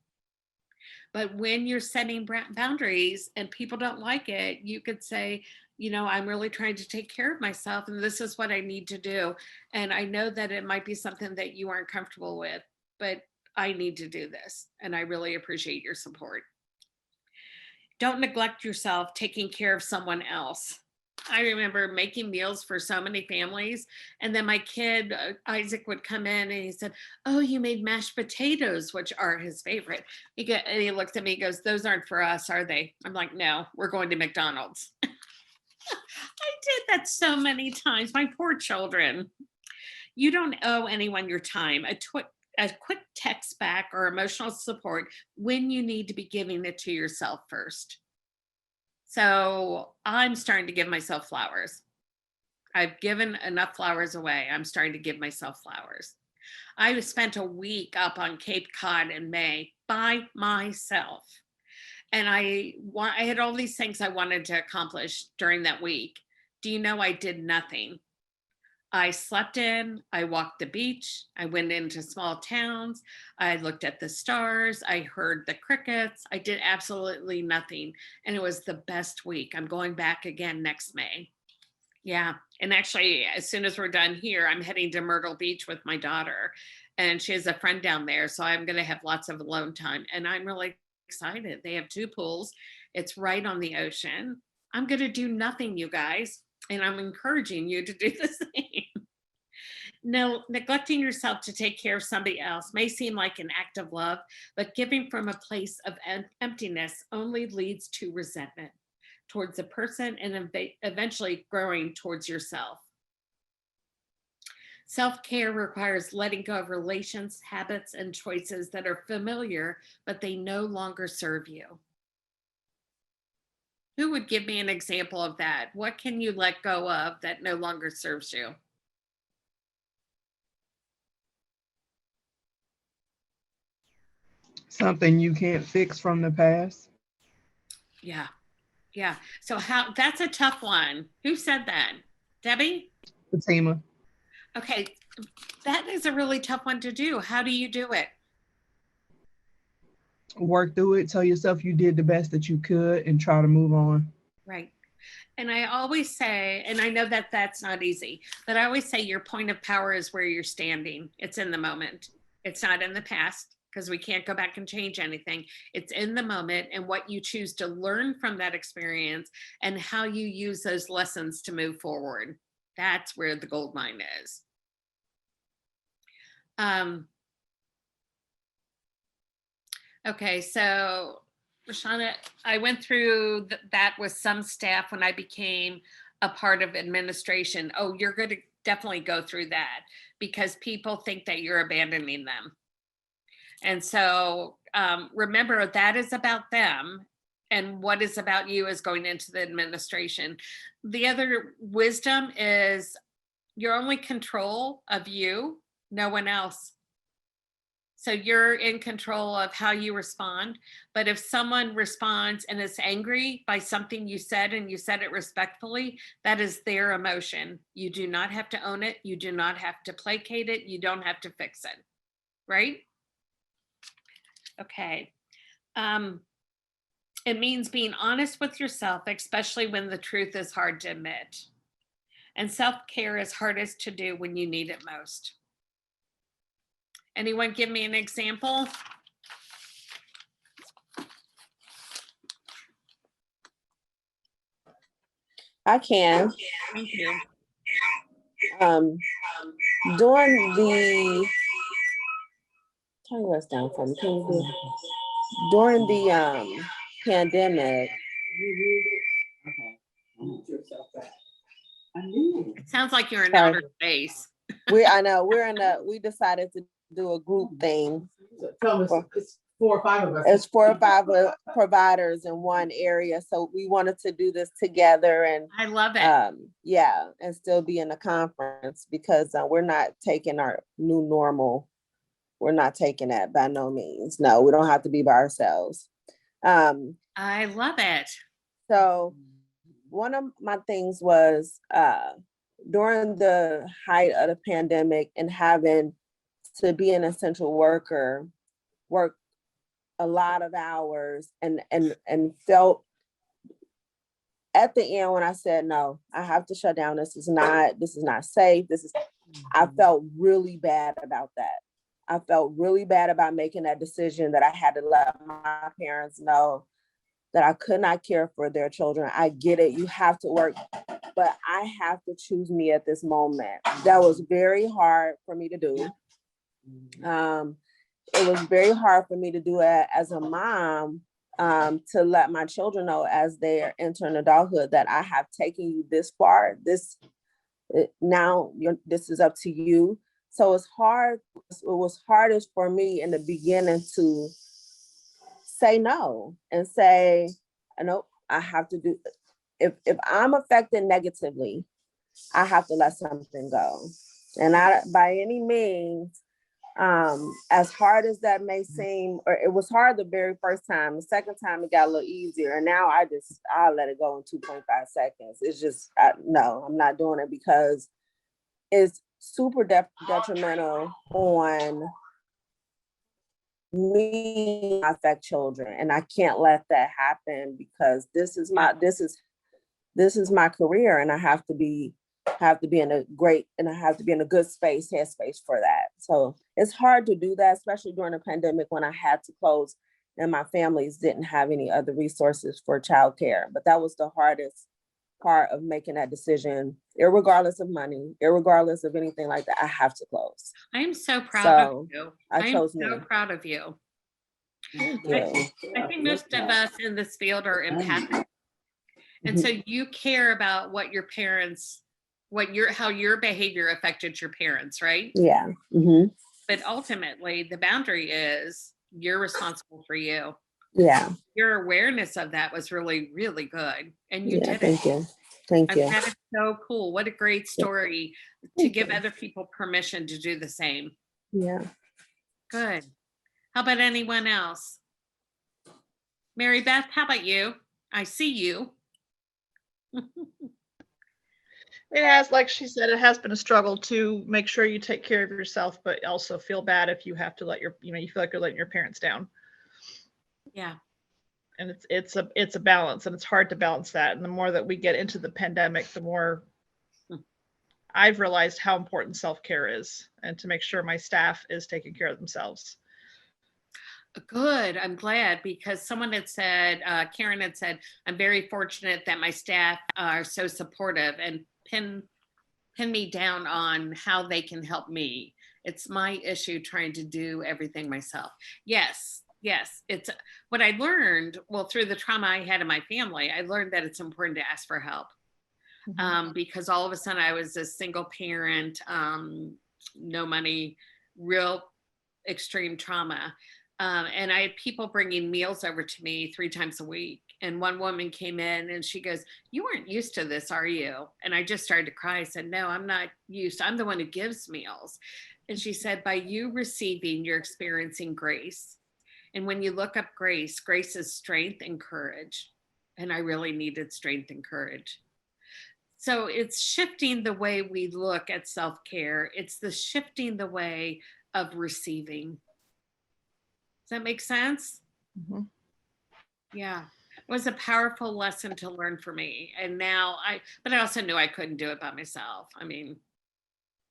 But when you're setting boundaries and people don't like it, you could say, I'm really trying to take care of myself and this is what I need to do. And I know that it might be something that you aren't comfortable with, but I need to do this. And I really appreciate your support. Don't neglect yourself taking care of someone else. I remember making meals for so many families. And then my kid, Isaac, would come in and he said, "Oh, you made mashed potatoes," which are his favorite. And he looked at me, he goes, "Those aren't for us, are they?" I'm like, "No, we're going to McDonald's." I did that so many times. My poor children. You don't owe anyone your time. A quick text back or emotional support when you need to be giving it to yourself first. So I'm starting to give myself flowers. I've given enough flowers away. I'm starting to give myself flowers. I spent a week up on Cape Cod in May by myself. And I had all these things I wanted to accomplish during that week. Do you know I did nothing? I slept in, I walked the beach, I went into small towns, I looked at the stars, I heard the crickets, I did absolutely nothing. And it was the best week. I'm going back again next May. Yeah. And actually, as soon as we're done here, I'm heading to Myrtle Beach with my daughter. And she has a friend down there. So I'm going to have lots of alone time. And I'm really excited. They have 2 pools, it's right on the ocean. I'm going to do nothing, you guys. And I'm encouraging you to do the same. No, neglecting yourself to take care of somebody else may seem like an act of love, but giving from a place of emptiness only leads to resentment towards the person and eventually growing towards yourself. Self-care requires letting go of relations, habits, and choices that are familiar, but they no longer serve you. Who would give me an example of that? What can you let go of that no longer serves you? Something you can't fix from the past. Yeah. Yeah. So that's a tough one. Who said that? Debbie? Fatima. Okay. That is a really tough one to do. How do you do it? Work through it. Tell yourself you did the best that you could and try to move on. Right. And I always say, and I know that that's not easy, but I always say your point of power is where you're standing. It's in the moment. It's not in the past because we can't go back and change anything. It's in the moment and what you choose to learn from that experience and how you use those lessons to move forward. That's where the gold mine is. Okay, so Rashana, I went through that with some staff when I became a part of administration. Oh, you're going to definitely go through that because people think that you're abandoning them. And so remember, that is about them, and what is about you is going into the administration. The other wisdom is you're only control of you, no one else. So you're in control of how you respond. But if someone responds and is angry by something you said and you said it respectfully, that is their emotion. You do not have to own it. You do not have to placate it. You don't have to fix it. Right? Okay. It means being honest with yourself, especially when the truth is hard to admit. And self-care is hardest to do when you need it most. Anyone give me an example? I can. Thank you. During the, tell me what's down for me. Can you do, during the pandemic. It sounds like you're in outer space. I know we decided to do a group thing. It's 4 or 5 of us. It's 4 or 5 providers in one area. So we wanted to do this together and I love it. Yeah, and still be in a conference because we're not taking our new normal. We're not taking that by no means. No, we don't have to be by ourselves. I love it. So one of my things was during the height of the pandemic and having to be an essential worker, work a lot of hours and felt at the end when I said, no, I have to shut down. This is not safe. I felt really bad about that. I felt really bad about making that decision that I had to let my parents know that I could not care for their children. I get it. You have to work, but I have to choose me at this moment. That was very hard for me to do. It was very hard for me to do it as a mom, to let my children know as they are entering adulthood that I have taken you this far. This is up to you. So it's hard. It was hardest for me in the beginning to say no and say, nope, I have to do. If I'm affected negatively, I have to let something go. And I, by any means, as hard as that may seem, or it was hard the very first time. The second time it got a little easier, and now I let it go in 2.5 seconds. It's just no, I'm not doing it because it's super detrimental on me, affect children, and I can't let that happen because this is my career, and I have to be in a great, and I have to be in a good headspace for that. So it's hard to do that, especially during the pandemic when I had to close and my families didn't have any other resources for childcare. But that was the hardest part of making that decision, irregardless of money, irregardless of anything like that. I have to close. I am so proud of you. I chose am so me. proud of you. Thank you. I think most of us in this field are empathic. And so you care about what your parents, how your behavior affected your parents, right? Yeah. Mm-hmm. But ultimately, the boundary is you're responsible for you. Yeah. Your awareness of that was really, really good. And you did Thank it. you. Thank you. That is so cool. What a great story to give other people permission to do the same. Yeah. Good. How about anyone else? Mary Beth, how about you? I see you. It has, like she said, it has been a struggle to make sure you take care of yourself, but also feel bad if you have to let you feel like you're letting your parents down. Yeah. And it's a balance, and it's hard to balance that. And the more that we get into the pandemic, the more I've realized how important self-care is, and to make sure my staff is taking care of themselves. Good. I'm glad, because someone had said, Karen had said, I'm very fortunate that my staff are so supportive and pin me down on how they can help me. It's my issue trying to do everything myself. Yes. It's what I learned, well, through the trauma I had in my family, I learned that it's important to ask for help. Because all of a sudden I was a single parent, no money, real extreme trauma. And I had people bringing meals over to me 3 times a week. And one woman came in and she goes, "You weren't used to this, are you?" And I just started to cry. I said, "No, I'm not used. I'm the one who gives meals." And she said, "By you receiving, you're experiencing grace. And when you look up grace, grace is strength and courage." And I really needed strength and courage. So it's shifting the way we look at self-care. It's the shifting the way of receiving. Does that make sense? Mm-hmm. Yeah. It was a powerful lesson to learn for me. And now but I also knew I couldn't do it by myself. I mean,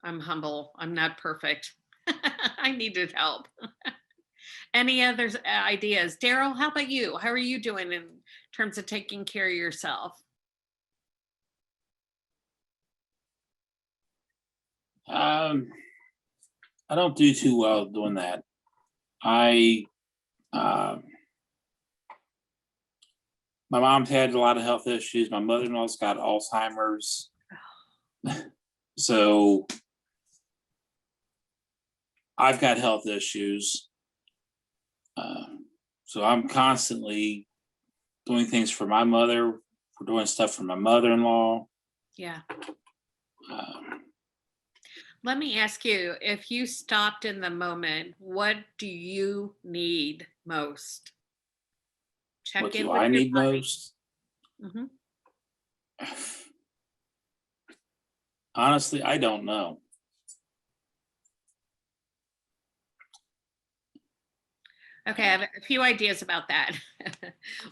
I'm humble. I'm not perfect. I needed help. Any other ideas? Daryl, how about you? How are you doing in terms of taking care of yourself? I don't do too well doing that. My mom's had a lot of health issues. My mother-in-law's got Alzheimer's. So I've got health issues. So I'm constantly doing things for my mother, for doing stuff for my mother-in-law. Yeah. Let me ask you, if you stopped in the moment, what do you need most? Check What in do with I your need body. most? Mhm. Honestly, I don't know. Okay, I have a few ideas about that.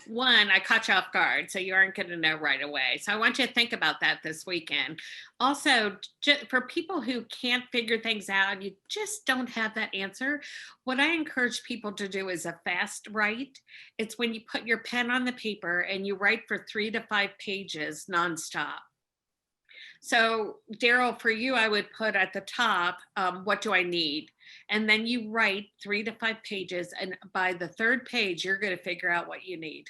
One, I caught you off guard, so you aren't going to know right away. So I want you to think about that this weekend. Also, for people who can't figure things out, you just don't have that answer. What I encourage people to do is a fast write. It's when you put your pen on the paper and you write for 3 to 5 pages nonstop. So, Daryl, for you, I would put at the top, what do I need? And then you write 3 to 5 pages. And by the 3rd page, you're going to figure out what you need.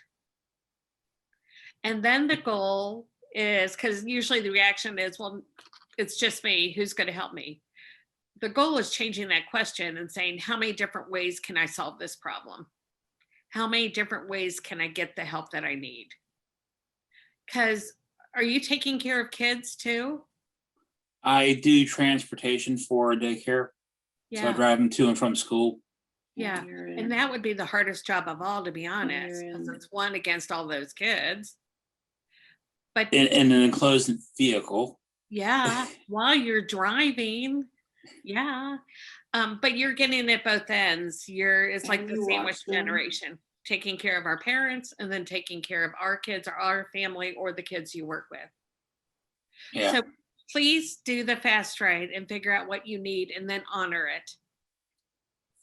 And then the goal is, because usually the reaction is, well, it's just me. Who's going to help me? The goal is changing that question and saying, how many different ways can I solve this problem? How many different ways can I get the help that I need? Because are you taking care of kids too? I do transportation for a daycare, so I Yeah, drive them to and from school. yeah. And that would be the hardest job of all, to be honest, because it's one against all those kids. But In an enclosed vehicle. yeah, while you're driving, yeah. But you're getting at both ends. It's like the sandwich generation, taking care of our parents and then taking care of our kids or our family or the kids you work with. Yeah. So please do the fast write and figure out what you need and then honor it.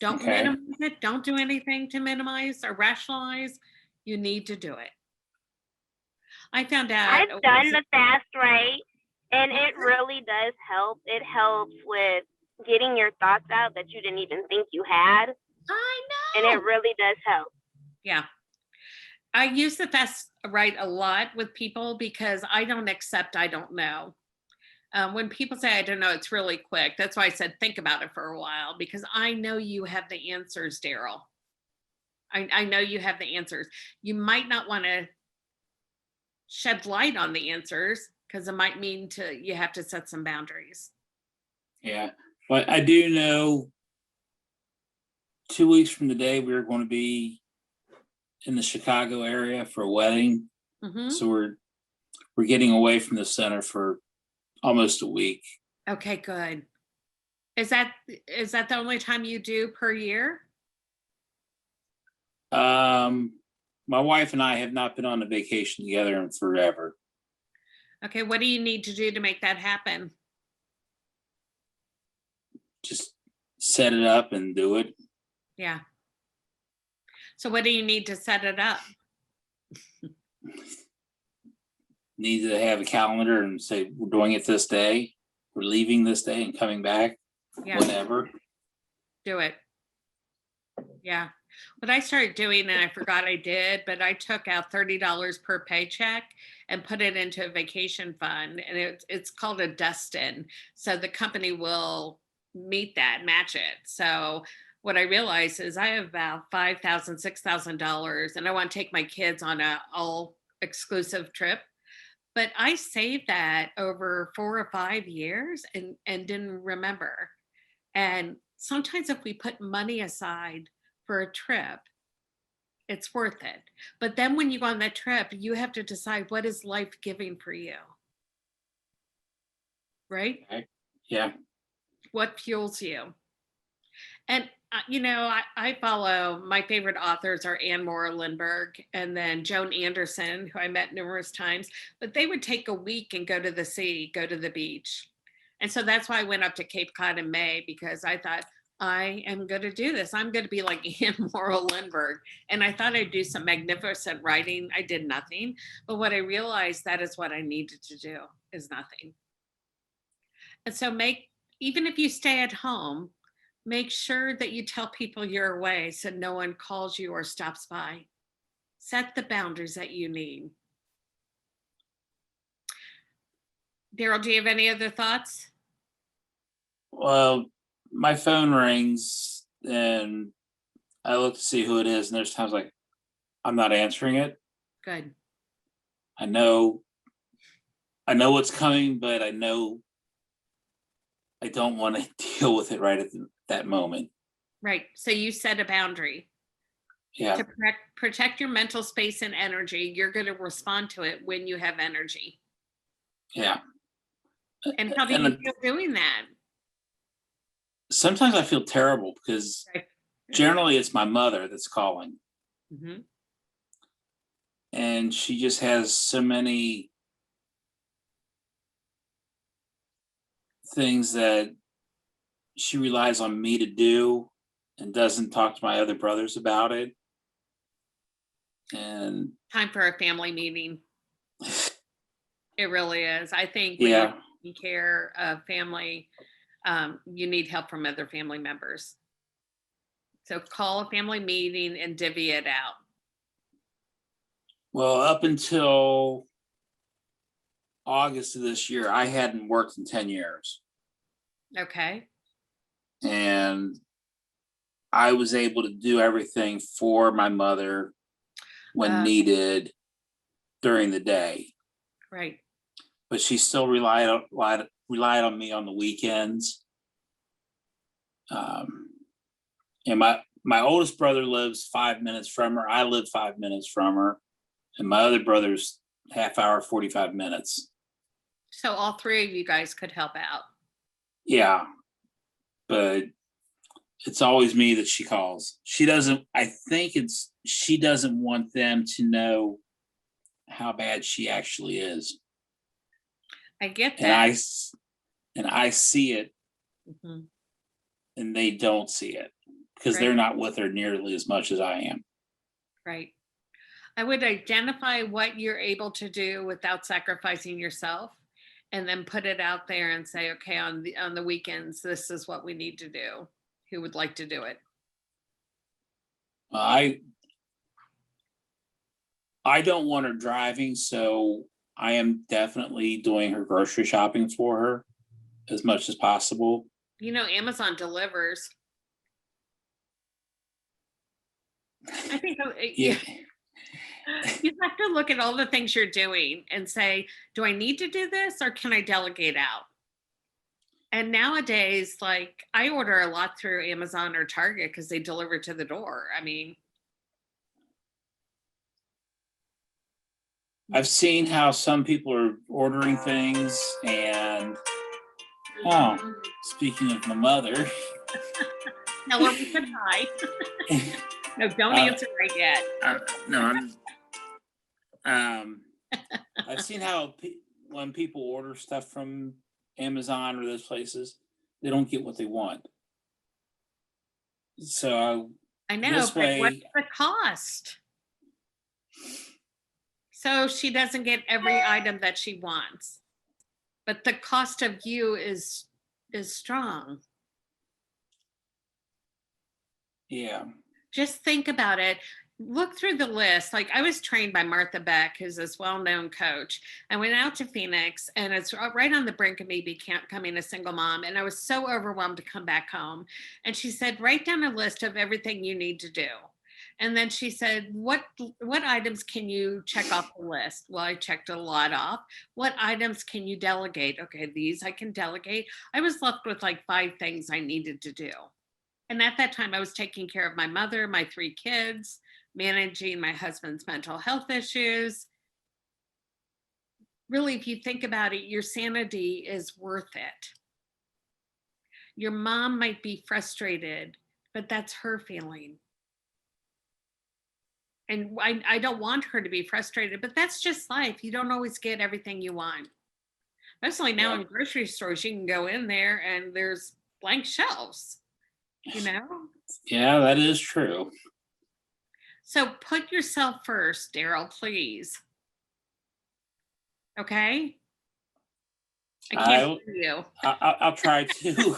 Don't Okay. minimize it. Don't do anything to minimize or rationalize. You need to do it. I found out. I've done the fast write, and it really does help. It helps with getting your thoughts out that you didn't even think you had. I And know. it really does help. Yeah. I use the fast write a lot with people because I don't accept I don't know. When people say I don't know, it's really quick. That's why I said think about it for a while, because I know you have the answers, Daryl. I know you have the answers. You might not want to shed light on the answers because it might mean you have to set some boundaries. Yeah. But I do know 2 weeks from today, we're going to be in the Chicago area for a wedding. Mhm. So we're getting away from the center for almost a week. Okay, good. Is that the only time you do per year? My wife and I have not been on a vacation together in forever. Okay, what do you need to do to make that happen? Just set it up and do it. Yeah. So what do you need to set it up? Need to have a calendar and say, we're doing it this day. We're leaving this day and coming back Yeah. whenever. Do it. Yeah. What I started doing, and I forgot I did, but I took out $30 per paycheck and put it into a vacation fund, and it's called a Dustin. So the company will match it. So what I realized is I have about $5,000, $6,000, and I want to take my kids on a all exclusive trip. But I saved that over 4 or 5 years and didn't remember. And sometimes if we put money aside for a trip, it's worth it. But then when you go on that trip, you have to decide what is life giving for you. Right? Yeah. What fuels you? And I follow, my favorite authors are Anne Moore Lindbergh and then Joan Anderson, who I met numerous times, but they would take a week and go to the sea, go to the beach. And so that's why I went up to Cape Cod in May, because I thought, I am going to do this. I'm going to be like Anne Moore Lindbergh. And I thought I'd do some magnificent writing. I did nothing. But what I realized, that is what I needed to do, is nothing. And so even if you stay at home, make sure that you tell people you're away so no one calls you or stops by. Set the boundaries that you need. Daryl, do you have any other thoughts? Well, my phone rings and I look to see who it is, and there's times like I'm not answering it. Good. I know what's coming, but I know I don't want to deal with it right at that moment. Right. So you set a boundary. Yeah, To protect your mental space and energy, you're going to respond to it when you have energy. yeah. And how do And you then feel doing that? sometimes I feel terrible because Right. generally it's my mother that's calling, Mhm. and she just has so many things that she relies on me to do and doesn't talk to my other brothers about it. And Time for a family meeting. It really is. I think when yeah, you're taking care of family, you need help from other family members. So call a family meeting and divvy it out. well, up until August of this year, I hadn't worked in 10 years. Okay. And I was able to do everything for my mother when needed during the day. Right. But she still relied on me on the weekends. And my oldest brother lives 5 minutes from her. I live 5 minutes from her, and my other brother's half hour, 45 minutes. So all three of you guys could help out. Yeah, but it's always me that she calls. She doesn't. I think she doesn't want them to know how bad she actually is. I get And that. I see it, Mhm. and they don't see it because Right. they're not with her nearly as much as I am. Right. I would identify what you're able to do without sacrificing yourself, and then put it out there and say, okay, on the weekends, this is what we need to do. Who would like to do it? I don't want her driving, so I am definitely doing her grocery shopping for her as much as possible. You know, Amazon delivers. I think Yeah. you have to look at all the things you're doing and say, do I need to do this or can I delegate out? And nowadays, like I order a lot through Amazon or Target because they deliver to the door. I mean, I've seen how some people are ordering things, and speaking of my mother, tell her we said hi. No, don't answer right yet. I've seen how when people order stuff from Amazon or those places, they don't get what they want. So I know, this but what's way, the cost? So she doesn't get every item that she wants, but the cost of you is strong. yeah, Just think about it. Look through the list. Like I was trained by Martha Beck, who's this well-known coach. I went out to Phoenix, and it's right on the brink of me becoming a single mom. And I was so overwhelmed to come back home. And she said, write down a list of everything you need to do. And then she said, what items can you check off the list? Well, I checked a lot off. What items can you delegate? Okay, these I can delegate. I was left with like 5 things I needed to do. And at that time, I was taking care of my mother, my 3 kids, managing my husband's mental health issues. Really, if you think about it, your sanity is worth it. Your mom might be frustrated, but that's her feeling. And I don't want her to be frustrated, but that's just life. You don't always get everything you want. Especially now in grocery stores, you can go in there and there's blank shelves, you know? yeah, that is true. So put yourself first, Daryl, please. Okay? I can't hear you. I'll try to.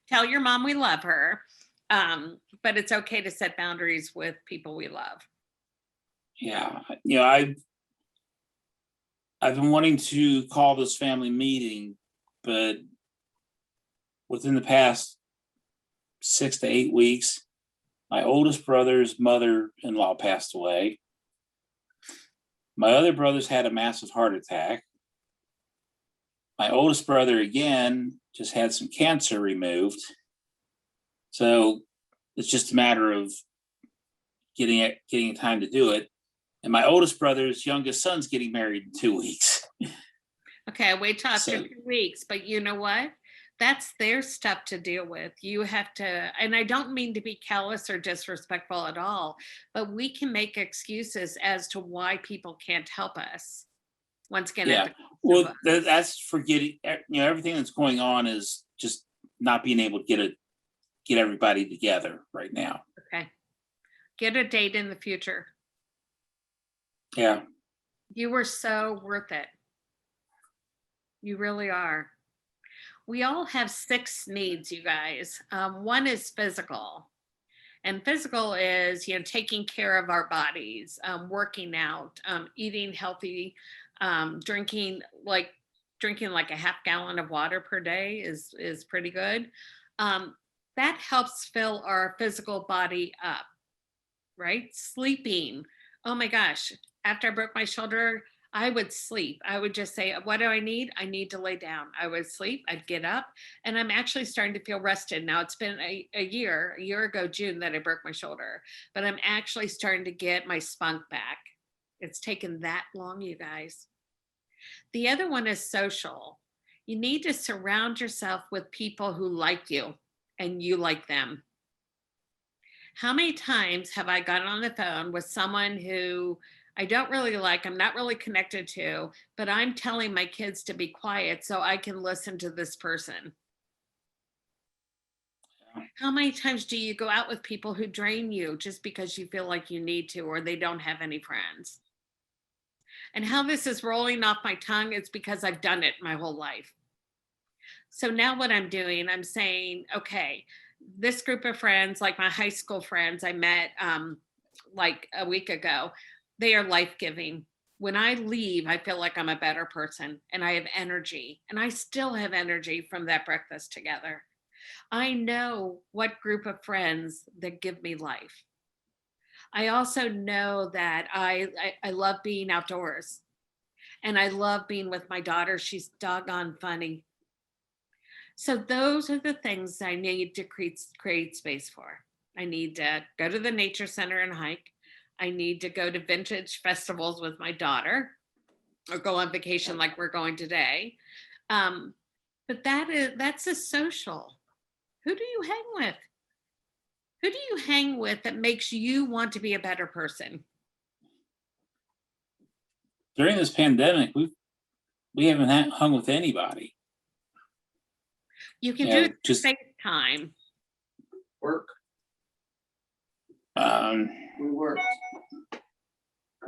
Tell your mom we love her, but it's okay to set boundaries with people we love. Yeah, I've been wanting to call this family meeting, but within the past 6 to 8 weeks, my oldest brother's mother-in-law passed away. My other brother's had a massive heart attack. My oldest brother, again, just had some cancer removed. So It's just a matter of getting time to do it. And my oldest brother's youngest son's getting married in 2 weeks. Okay, wait till after So- 2 weeks, but you know what? That's their stuff to deal with. You have to, and I don't mean to be callous or disrespectful at all, but we can make excuses as to why people can't help us. Once again, Yeah, at the well, that's forgetting, everything that's going on is just not being able to get everybody together right now. okay. Get a date in the future. Yeah, You were so worth it. You really are. We all have 6 needs, you guys. One is physical. And physical is, taking care of our bodies, working out, eating healthy, drinking like a half gallon of water per day is pretty good. That helps fill our physical body up, right? Sleeping. Oh my gosh. After I broke my shoulder, I would sleep. I would just say, what do I need? I need to lay down. I would sleep, I'd get up, and I'm actually starting to feel rested. Now it's been a year ago, June, that I broke my shoulder, but I'm actually starting to get my spunk back. It's taken that long, you guys. The other one is social. You need to surround yourself with people who like you and you like them. How many times have I gotten on the phone with someone who I don't really like, I'm not really connected to, but I'm telling my kids to be quiet so I can listen to this person? How many times do you go out with people who drain you just because you feel like you need to, or they don't have any friends? And how this is rolling off my tongue is because I've done it my whole life. So now what I'm doing, I'm saying, okay, this group of friends, like my high school friends I met like a week ago, they are life-giving. When I leave, I feel like I'm a better person and I have energy, and I still have energy from that breakfast together. I know what group of friends that give me life. I also know that I love being outdoors, and I love being with my daughter. She's doggone funny. So those are the things I need to create space for. I need to go to the nature center and hike. I need to go to vintage festivals with my daughter, or go on vacation like we're going today. But that's a social. Who do you hang with? Who do you hang with that makes you want to be a better person? during this pandemic, we haven't hung with anybody. You can Yeah, do it just- FaceTime. Work. Um, We worked.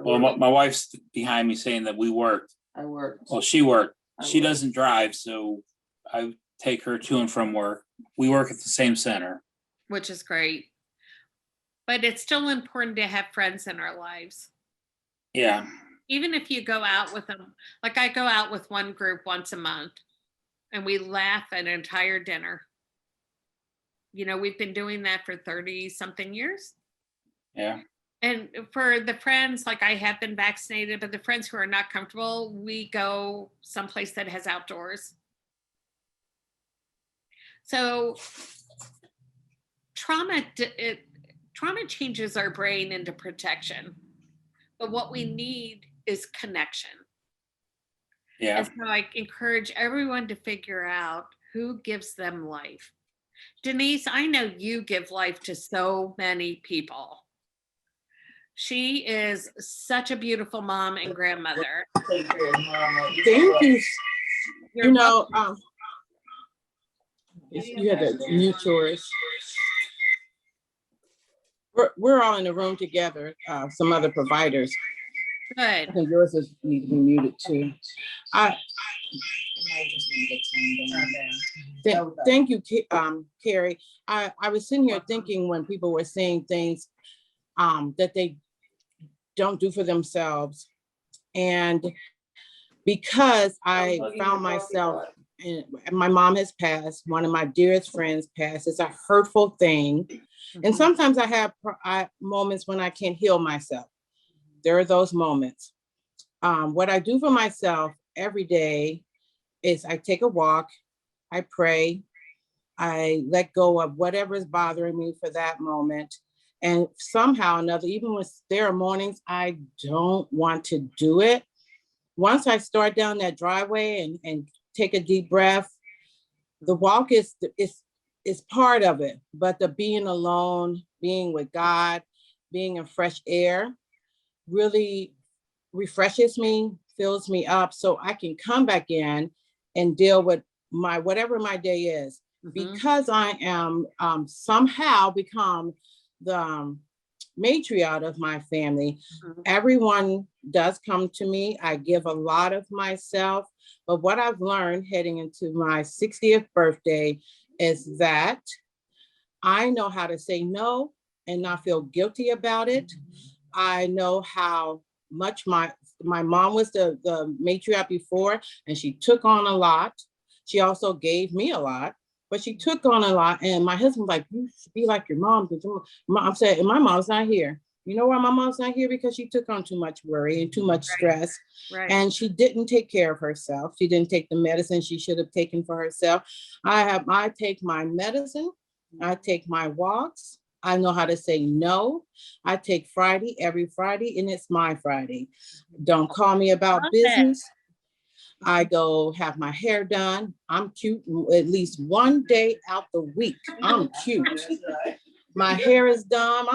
well, my wife's behind me saying that we worked. I worked. Well, she worked. I She worked. doesn't drive, so I take her to and from work. We work at the same center. Which is great. But it's still important to have friends in our lives. Yeah. Even if you go out with them, like I go out with one group once a month and we laugh at an entire dinner. You know, we've been doing that for 30 something years. Yeah. And for the friends, like I have been vaccinated, but the friends who are not comfortable, we go someplace that has outdoors. So trauma changes our brain into protection, but what we need is connection. Yeah. And so I encourage everyone to figure out who gives them life. Denise, I know you give life to so many people. She is such a beautiful mom and grandmother. Thank you. You're You know, you had to mute yours. We're all in the room together, some other providers. I Good. think yours is need to be muted too. Thank you, Carrie. I was sitting here thinking when people were saying things that they don't do for themselves. And because I found myself, and my mom has passed, one of my dearest friends passed, it's a hurtful thing. And sometimes I have moments when I can't heal myself. There are those moments. What I do for myself every day is I take a walk, I pray, I let go of whatever is bothering me for that moment. And somehow or another, even when there are mornings I don't want to do it, once I start down that driveway and take a deep breath, the walk is part of it, but the being alone, being with God, being in fresh air really refreshes me, fills me up, so I can come back in and deal with whatever my day is. Because I am somehow become the matriarch of my family. Everyone does come to me. I give a lot of myself, but what I've learned heading into my 60th birthday is that I know how to say no and not feel guilty about it. I know how much my mom was the matriarch before, and she took on a lot. She also gave me a lot, but she took on a lot. And my husband's like, you should be like your mom. I'm saying, my mom's not here. You know why my mom's not here? Because she took on too much worry and too much stress. Right. And she didn't take care of herself. She didn't take the medicine she should have taken for herself. I take my medicine. I take my walks. I know how to say no. I take Friday, every Friday, and it's my Friday. Don't call me about business. I go have my hair done. I'm cute at least one day out the week. I'm cute. My hair is done.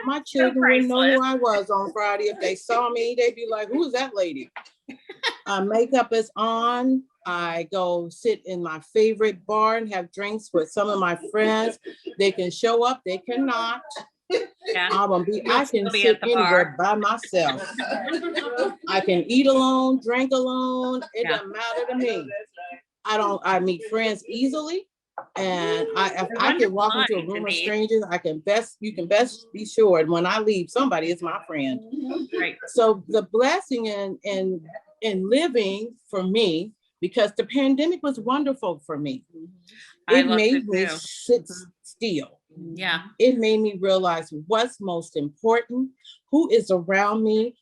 My children wouldn't know who I was on Friday. If they saw me, they'd be like, who is that lady? Makeup is on. I go sit in my favorite bar and have drinks with some of my friends. They can show up, they cannot. Yeah. I can sit anywhere by myself. I can eat alone, drink alone. It doesn't matter to me. I meet friends easily. And if I can walk into a room of strangers, you can best be sure when I leave, somebody is my friend. Right. So the blessing in living for me, because the pandemic was wonderful for me. It made me sit still. Yeah. It made me realize what's most important, who is around me.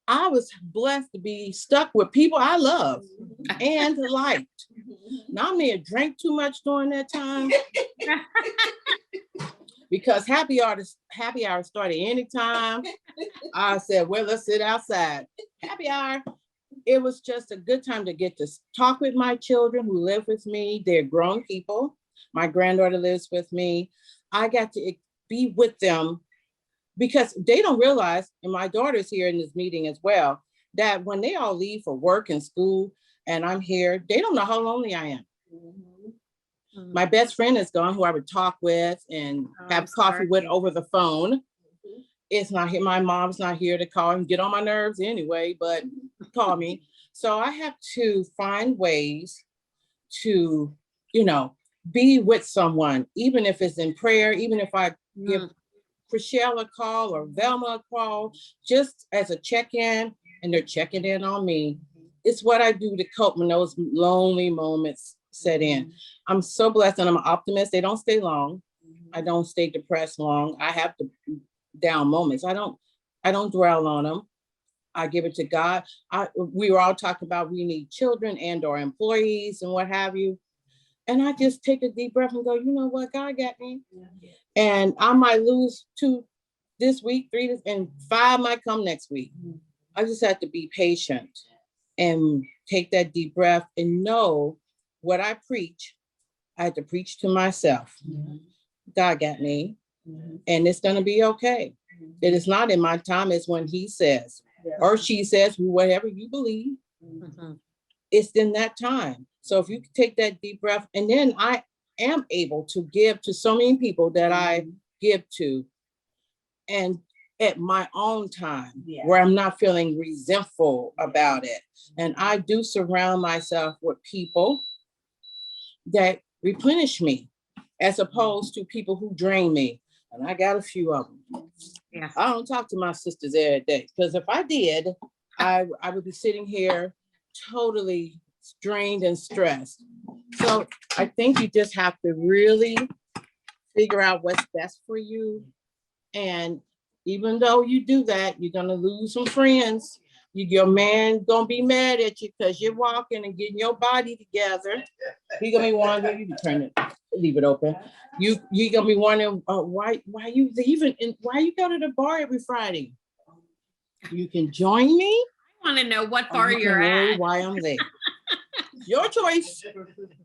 I was blessed to be stuck with people I love and liked. Now I may have drank too much during that time because happy hour started anytime. I said, well, let's sit outside. Happy hour. It was just a good time to get to talk with my children who live with me. They're grown people. My granddaughter lives with me. I got to be with them because they don't realize, and my daughter's here in this meeting as well, that when they all leave for work and school and I'm here, they don't know how lonely I am. My best friend is gone, who I would talk with and have coffee with over the phone. It's not here. My mom's not here to call and get on my nerves anyway, but call me. So I have to find ways to, be with someone, even if it's in prayer, even if I give Chriselle a call or Velma a call, just as a check-in, and they're checking in on me. It's what I do to cope when those lonely moments set in. I'm so blessed and I'm an optimist. They don't stay long. I don't stay depressed long. I have the down moments. I don't dwell on them. I give it to God. We were all talking about we need children and or employees and what have you. And I just take a deep breath and go, you know what, God got me. And I might lose 2 this week, 3 and 5 might come next week. I just have to be patient and take that deep breath and know what I preach. I have to preach to myself. God got me. And it's going to be okay. It is not in my time. It's when he says or she says, whatever you believe, it's in that time. So if you take that deep breath, and then I am able to give to so many people that I give to, and at my own time, where I'm not feeling resentful about it. And I do surround myself with people that replenish me, as opposed to people who drain me. And I got a few of them. Yeah. I don't talk to my sisters every day, because if I did, I would be sitting here totally drained and stressed. So I think you just have to really figure out what's best for you. And even though you do that, you're gonna lose some friends. Your man gonna be mad at you because you're walking and getting your body together. He gonna be wondering, you can turn it. leave it open. You gonna be wondering why you go to the bar every Friday? You can join me. I want to know what or bar you can you're worry at. why I'm there. Your choice.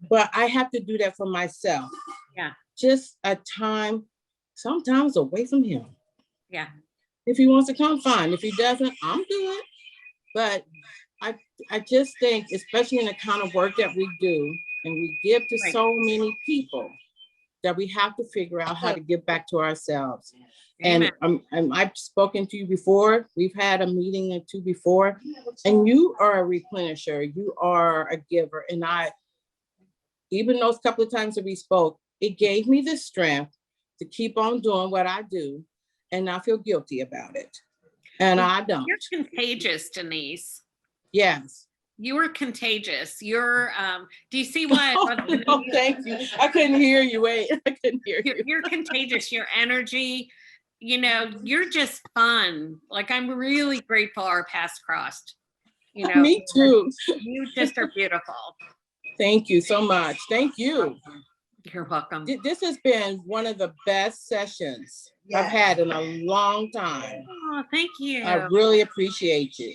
But I have to do that for myself. Yeah. Just a time, sometimes away from him. Yeah. If he wants to come, fine. If he doesn't, I'm good. But I just think, especially in the kind of work that we do, and we give to Right. so many people, that we have to figure out how to give back to ourselves. Amen. And I've spoken to you before. We've had a meeting or two before, and you are a replenisher. You are a giver. And even those couple of times that we spoke, it gave me the strength to keep on doing what I do and not feel guilty about it. And I don't. You're contagious, Denise. Yes. You are contagious. You're, do you see why I love you? Oh, thank you. I couldn't hear you. Wait, I couldn't hear you. You're contagious. Your energy, you know, you're just fun. Like, I'm really grateful our paths crossed. You know, Me too. You just are beautiful. Thank you so much. Thank you. You're welcome. This has been one of the best sessions I've had in a long time. Oh, thank you. I really appreciate you.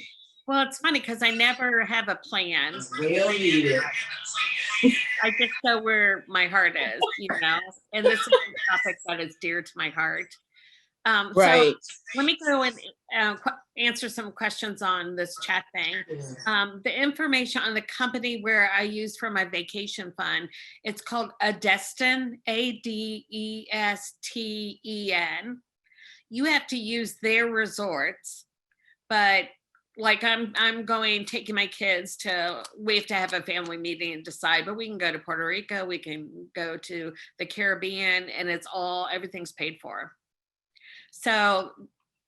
Well, it's funny because I never have a plan. We'll need it. I just go where my heart is, you know, and this is a topic that is dear to my heart. Right. So let me go and answer some questions on this chat thing. The information on the company where I use for my vacation fund, it's called Adesten, Adesten. You have to use their resorts, but like I'm taking my kids to, we have to have a family meeting and decide, but we can go to Puerto Rico, we can go to the Caribbean, and everything's paid for. So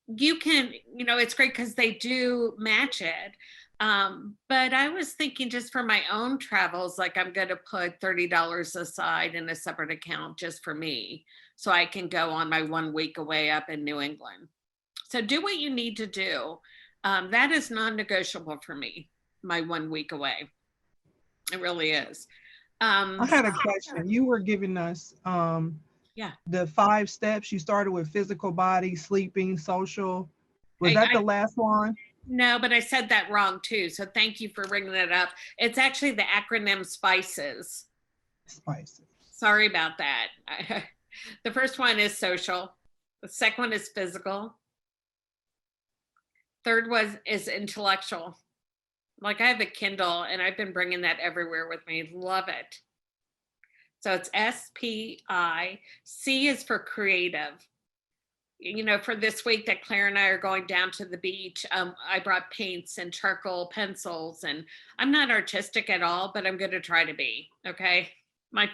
you can, you know, it's great because they do match it. But I was thinking just for my own travels, like I'm going to put $30 aside in a separate account just for me, so I can go on my 1 week away up in New England. So do what you need to do. That is non-negotiable for me, my 1 week away. It really is. I had a question. You were giving us the 5 steps. You started with physical body, sleeping, social. Was that the last one? No, but I said that wrong too. So thank you for bringing that up. It's actually the acronym SPICES. Spices. Sorry about that. The first one is social. The second one is physical. Third is intellectual. Like I have a Kindle and I've been bringing that everywhere with me. Love it. So it's SPI. C is for creative. You know, for this week that Claire and I are going down to the beach, I brought paints and charcoal pencils, and I'm not artistic at all, but I'm going to try to be, okay? My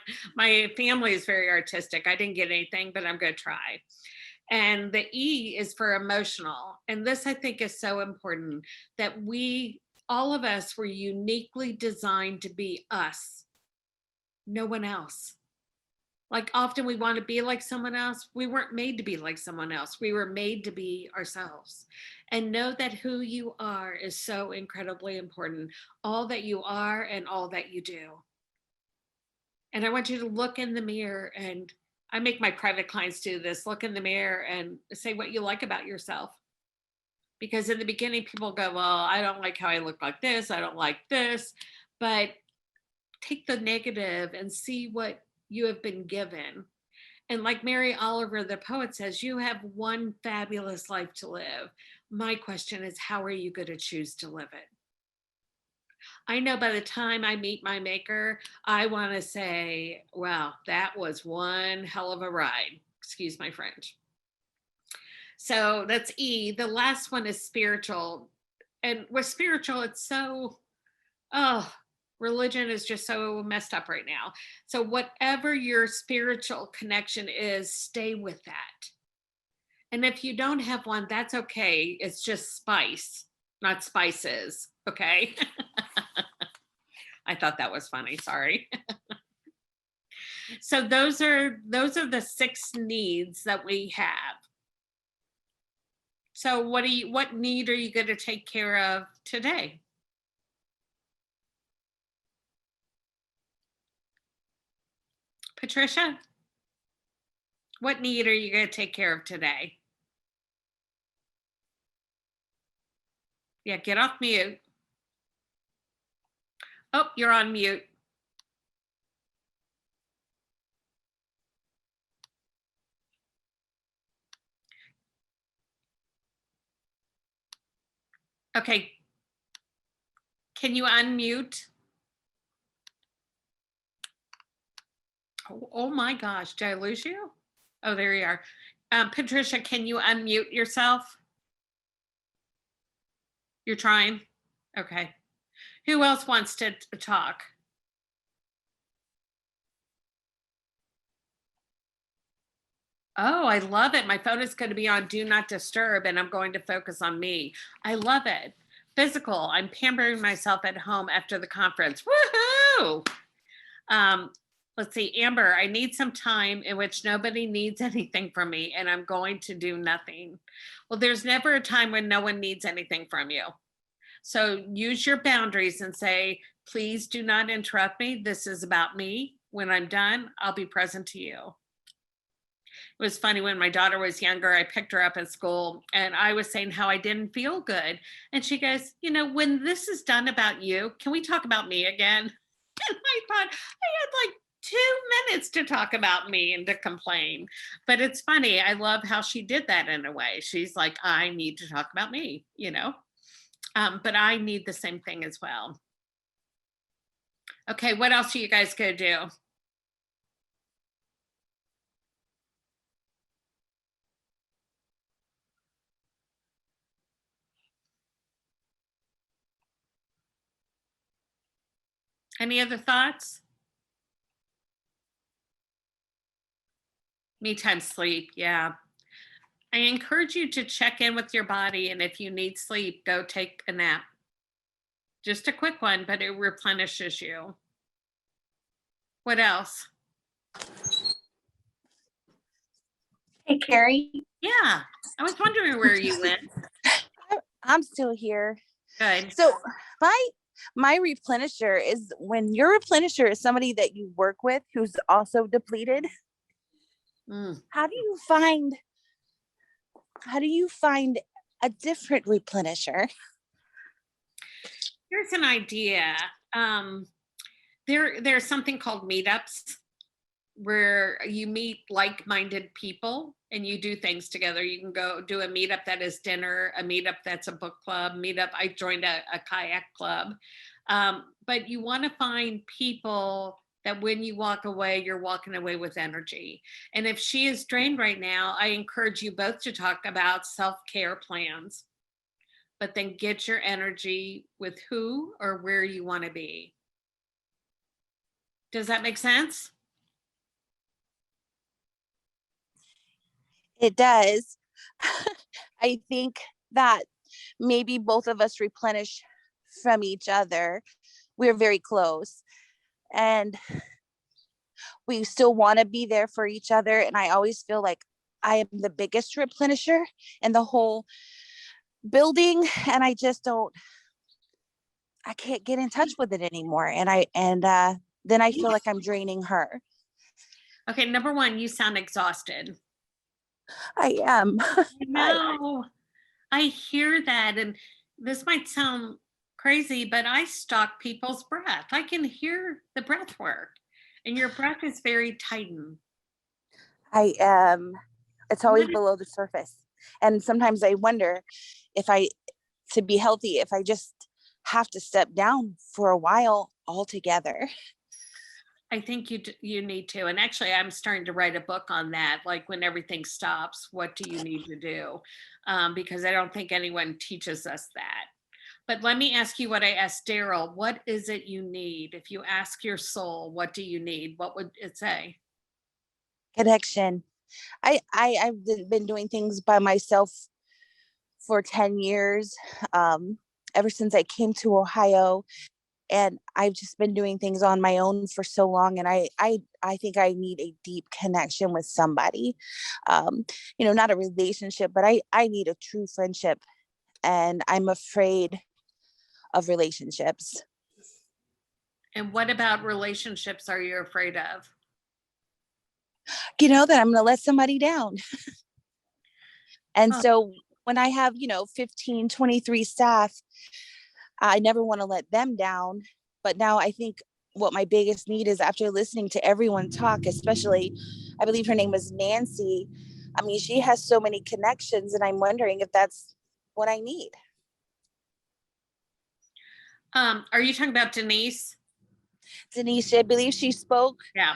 family is very artistic. I didn't get anything, but I'm going to try. And the E is for emotional. And this, I think, is so important, that all of us were uniquely designed to be us, no one else. Like often we want to be like someone else. We weren't made to be like someone else. We were made to be ourselves. And know that who you are is so incredibly important. All that you are and all that you do. And I want you to look in the mirror, and I make my private clients do this. Look in the mirror and say what you like about yourself. Because in the beginning, people go, well, I don't like how I look like this. I don't like this. But take the negative and see what you have been given. And like Mary Oliver, the poet, says, you have one fabulous life to live. My question is, how are you going to choose to live it? I know by the time I meet my maker, I want to say, wow, that was one hell of a ride. Excuse my French. So that's E. The last one is spiritual. And with spiritual, it's so, religion is just so messed up right now. So whatever your spiritual connection is, stay with that. And if you don't have one, that's okay. It's just spice, not spices. Okay. I thought that was funny. Sorry. So those are the 6 needs that we have. So what need are you going to take care of today? Patricia? What need are you going to take care of today? Yeah, get off mute. Oh, you're on mute. Okay. Can you unmute? Oh my gosh, did I lose you? Oh, there you are. Patricia, can you unmute yourself? You're trying? Okay. Who else wants to talk? Oh, I love it. My phone is going to be on do not disturb and I'm going to focus on me. I love it. Physical, I'm pampering myself at home after the conference. Woohoo! Let's see, Amber, I need some time in which nobody needs anything from me and I'm going to do nothing. Well, there's never a time when no one needs anything from you. So use your boundaries and say, please do not interrupt me. This is about me. When I'm done, I'll be present to you. It was funny when my daughter was younger, I picked her up at school and I was saying how I didn't feel good. And she goes, you know, when this is done about you, can we talk about me again? And I thought I had like 2 minutes to talk about me and to complain. But it's funny. I love how she did that in a way. She's like, I need to talk about me, you know, but I need the same thing as well. Okay, what else are you guys gonna do? Any other thoughts? Me time sleep, yeah. I encourage you to check in with your body, and if you need sleep, go take a nap. Just a quick one, but it replenishes you. What else? Hey, Carrie. Yeah, I was wondering where you went. I'm still here. Good. So my replenisher is when your replenisher is somebody that you work with who's also depleted. How do you find a different replenisher? Here's an idea. There's something called meetups where you meet like-minded people and you do things together. You can go do a meetup that is dinner, a meetup that's a book club, meetup. I joined a kayak club. But you want to find people that when you walk away, you're walking away with energy. And if she is drained right now, I encourage you both to talk about self-care plans, but then get your energy with who or where you want to be. Does that make sense? It does. I think that maybe both of us replenish from each other. We're very close and we still want to be there for each other. And I always feel like I am the biggest replenisher in the whole building. And I can't get in touch with it anymore. And then I feel like I'm draining her. Okay, number one, you sound exhausted. I am. No, I hear that. And this might sound crazy, but I stalk people's breath. I can hear the breath work. And your breath is very tightened. I am. It's always below the surface. And sometimes I wonder to be healthy, if I just have to step down for a while altogether. I think you need to. And actually, I'm starting to write a book on that. Like when everything stops, what do you need to do? Because I don't think anyone teaches us that. But let me ask you what I asked Daryl. What is it you need? If you ask your soul, what do you need? What would it say? Connection. I've been doing things by myself for 10 years, ever since I came to Ohio. And I've just been doing things on my own for so long. And I think I need a deep connection with somebody, not a relationship, but I need a true friendship. And I'm afraid of relationships. And what about relationships are you afraid of? that I'm gonna let somebody down. And Oh. so when I have, 15, 23 staff, I never want to let them down. But now I think what my biggest need is, after listening to everyone talk, especially, I believe her name was Nancy. I mean, she has so many connections, and I'm wondering if that's what I need. Are you talking about Denise? Denise, I believe she spoke. Yeah.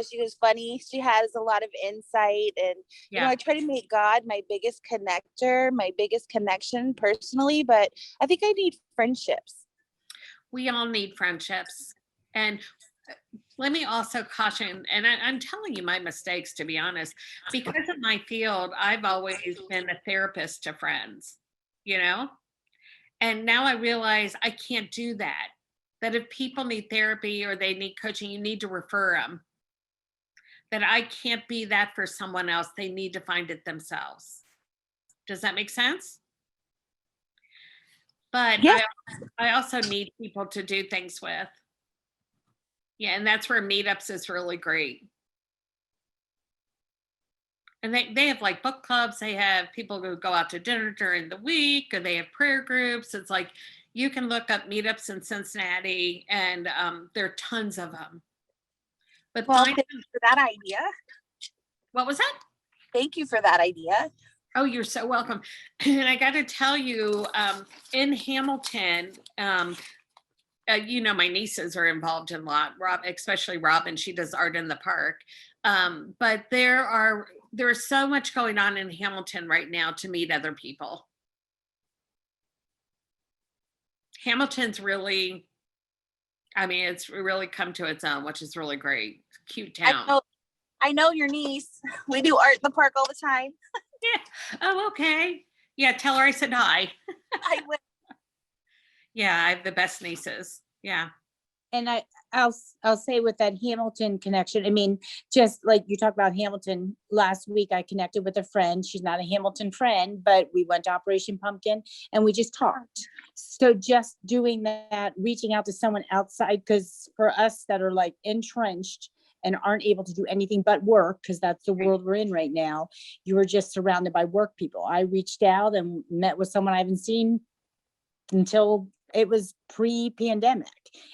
She was funny. She has a lot of insight. And, Yeah. I try to make God my biggest connector, my biggest connection personally, but I think I need friendships. We all need friendships. And let me also caution, and I'm telling you my mistakes, to be honest, because of my field, I've always been a therapist to friends, and now I realize I can't do that. That if people need therapy or they need coaching, you need to refer them. That I can't be that for someone else. They need to find it themselves. Does that make sense? But Yeah. I also need people to do things with. Yeah, and that's where meetups is really great. And they have like book clubs. They have people who go out to dinner during the week, or they have prayer groups. It's like, you can look up meetups in Cincinnati, and there are tons of them. But Well, thank you for that idea. What was that? Thank you for that idea. Oh, you're so welcome. And I got to tell you, in Hamilton, my nieces are involved in a lot. Especially Robin, she does art in the park. But there's so much going on in Hamilton right now to meet other people. Hamilton's really, it's really come to its own, which is really great. Cute town. I know your niece. We do art in the park all the time. Yeah. Oh, okay. Yeah, tell her I said hi. I will. Yeah, I have the best nieces. Yeah. And I'll say with that Hamilton connection, just like you talked about Hamilton, last week I connected with a friend. She's not a Hamilton friend, but we went to Operation Pumpkin and we just talked. So just doing that, reaching out to someone outside, because for us that are like entrenched and aren't able to do anything but work, because that's the world we're in right now, you are just surrounded by work people. I reached out and met with someone I haven't seen until it was pre-pandemic,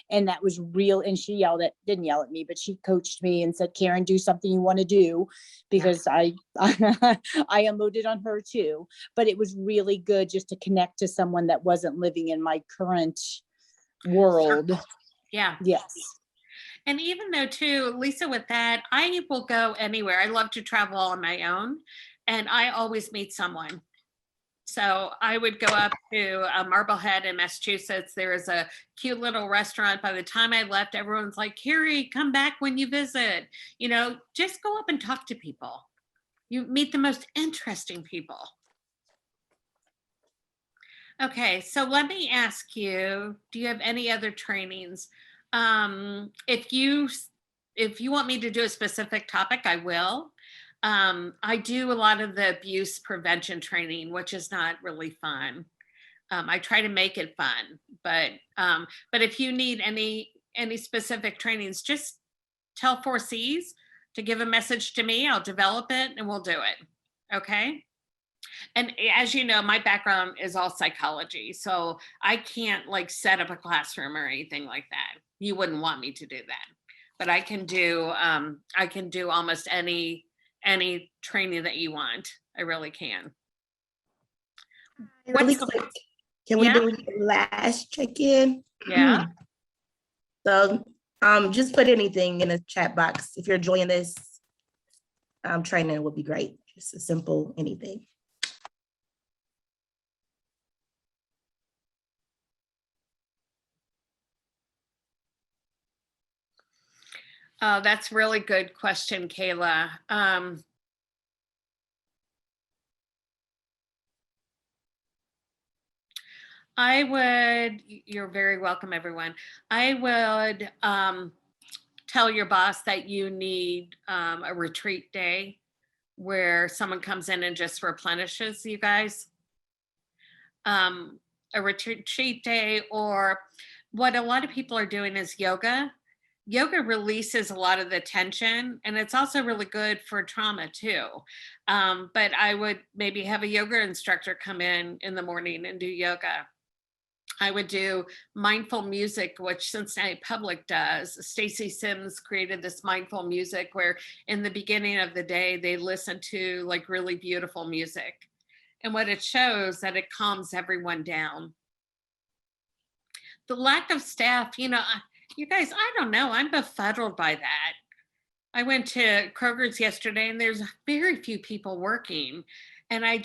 and that was real. And she didn't yell at me, but she coached me and said, Karen, do something you want to do, because I unloaded on her too. But it was really good just to connect to someone that wasn't living in my current world. Yeah. Yes. And even though too, Lisa, with that, I will go anywhere. I love to travel on my own, and I always meet someone. So I would go up to Marblehead in Massachusetts. There is a cute little restaurant. By the time I left, everyone's like, Carrie, come back when you visit. Just go up and talk to people. You meet the most interesting people. Okay, so let me ask you, do you have any other trainings? If you want me to do a specific topic, I will. I do a lot of the abuse prevention training, which is not really fun. I try to make it fun, but if you need any specific trainings, just tell 4Cs to give a message to me. I'll develop it and we'll do it. Okay. And as you know, my background is all psychology, so I can't like set up a classroom or anything like that. You wouldn't want me to do that, but I can do almost any training that you want. I really can. Really quick, can we do the last check-in? Yeah. So just put anything in the chat box. If you're enjoying this training, would be great. Just a simple anything. Oh, that's a really good question, Kayla. You're very welcome, everyone. I would tell your boss that you need a retreat day where someone comes in and just replenishes you guys. A retreat day, or what a lot of people are doing is yoga. yoga releases a lot of the tension, and it's also really good for trauma too. But I would maybe have a yoga instructor come in the morning and do yoga. I would do mindful music, which Cincinnati Public does. Stacy Sims created this mindful music where in the beginning of the day, they listen to like really beautiful music. And what it shows that it calms everyone down. The lack of staff, you know, you guys, I don't know, I'm befuddled by that. I went to Kroger's yesterday and there's very few people working. And I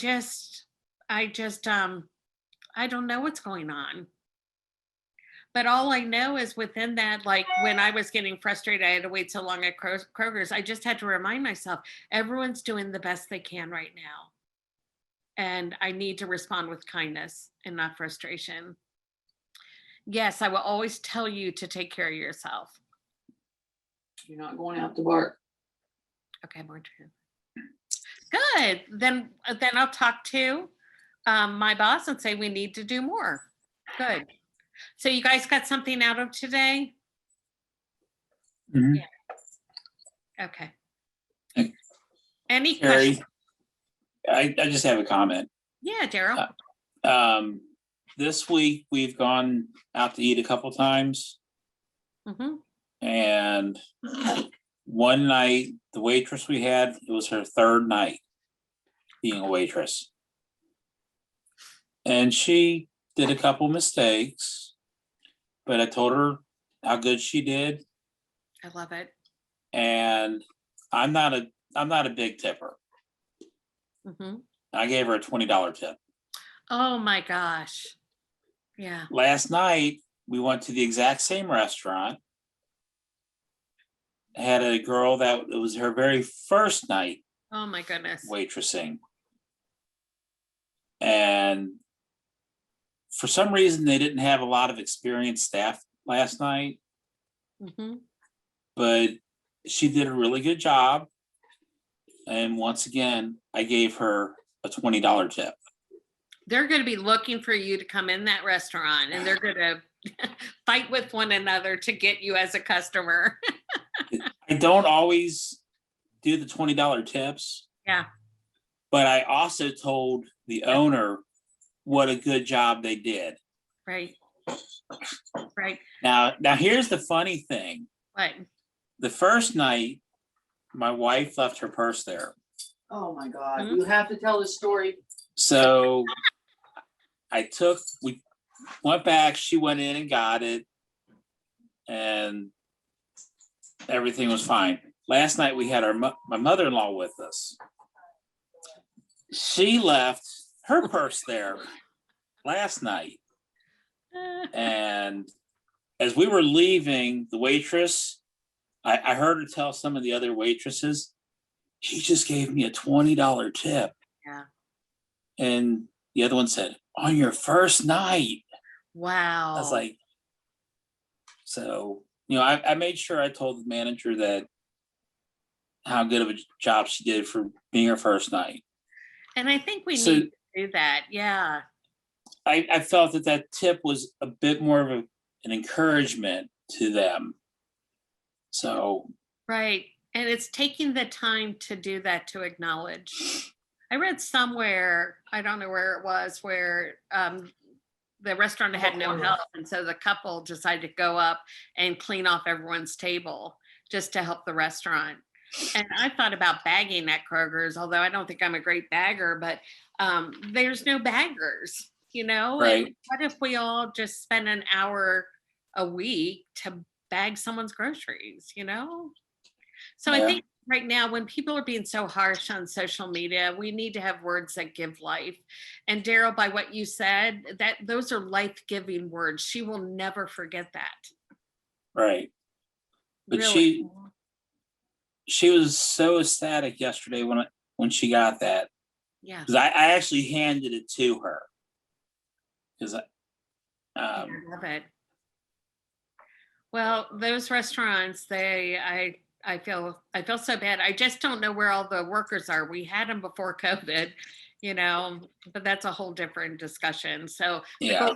don't know what's going on. But all I know is within that, like when I was getting frustrated, I had to wait so long at Kroger's, I just had to remind myself, everyone's doing the best they can right now. And I need to respond with kindness and not frustration. Yes, I will always tell you to take care of yourself. You're not going out to work. Okay, more true. Good. Then I'll talk to my boss and say we need to do more. Good. So you guys got something out of today? Mhm. Yeah. Okay. Hey, Any Carrie, questions? I just have a comment. Yeah, Daryl. This week we've gone out to eat a couple times, Mm-hmm. and one night the waitress we had, it was her third night being a waitress, and she did a couple mistakes, but I told her how good she did, I love it. and I'm not a big tipper. Mm-hmm. I gave her a $20 tip. Oh my gosh. Yeah. Last night we went to the exact same restaurant. Had a girl that it was her very first night Oh my goodness. waitressing, and for some reason they didn't have a lot of experienced staff last night, Mm-hmm. but she did a really good job, and once again I gave her a $20 tip. They're going to be looking for you to come in that restaurant, and they're going to fight with one another to get you as a customer. I don't always do the $20 tips, Yeah. but I also told the owner what a good job they did. Right. Right. Now here's the funny thing. What? The first night, my wife left her purse there. Oh my God, Mhm. you have to tell the story. So we went back, she went in and got it, and everything was fine. Last night we had my mother-in-law with us. She left her purse there last night. And as we were leaving, the waitress, I heard her tell some of the other waitresses, she just gave me a $20 tip. Yeah. And the other one said, on your first night. Wow. I was like, so, you know, I made sure I told the manager that how good of a job she did for being her first night. And I think we So- need to do that. Yeah. I felt that tip was a bit more of an encouragement to them. So, Right. And it's taking the time to do that, to acknowledge. I read somewhere, I don't know where it was, where the restaurant had no help. And so the couple decided to go up and clean off everyone's table just to help the restaurant. And I thought about bagging at Kroger's, although I don't think I'm a great bagger, but there's no baggers, you know? Right. And what if we all just spend an hour a week to bag someone's groceries, you know? So I Yeah. think right now, when people are being so harsh on social media, we need to have words that give life. And Daryl, by what you said, that those are life-giving words. She will never forget that. right. But Really. she was so ecstatic yesterday when she got that. Yeah. Because I actually handed it to her. Because I love it. Well, those restaurants, I feel so bad. I just don't know where all the workers are. We had them before COVID, you know, but that's a whole different discussion. So Yeah.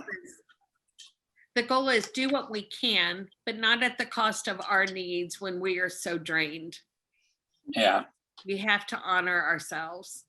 the goal is do what we can, but not at the cost of our needs when we are so drained. Yeah. We have to honor ourselves.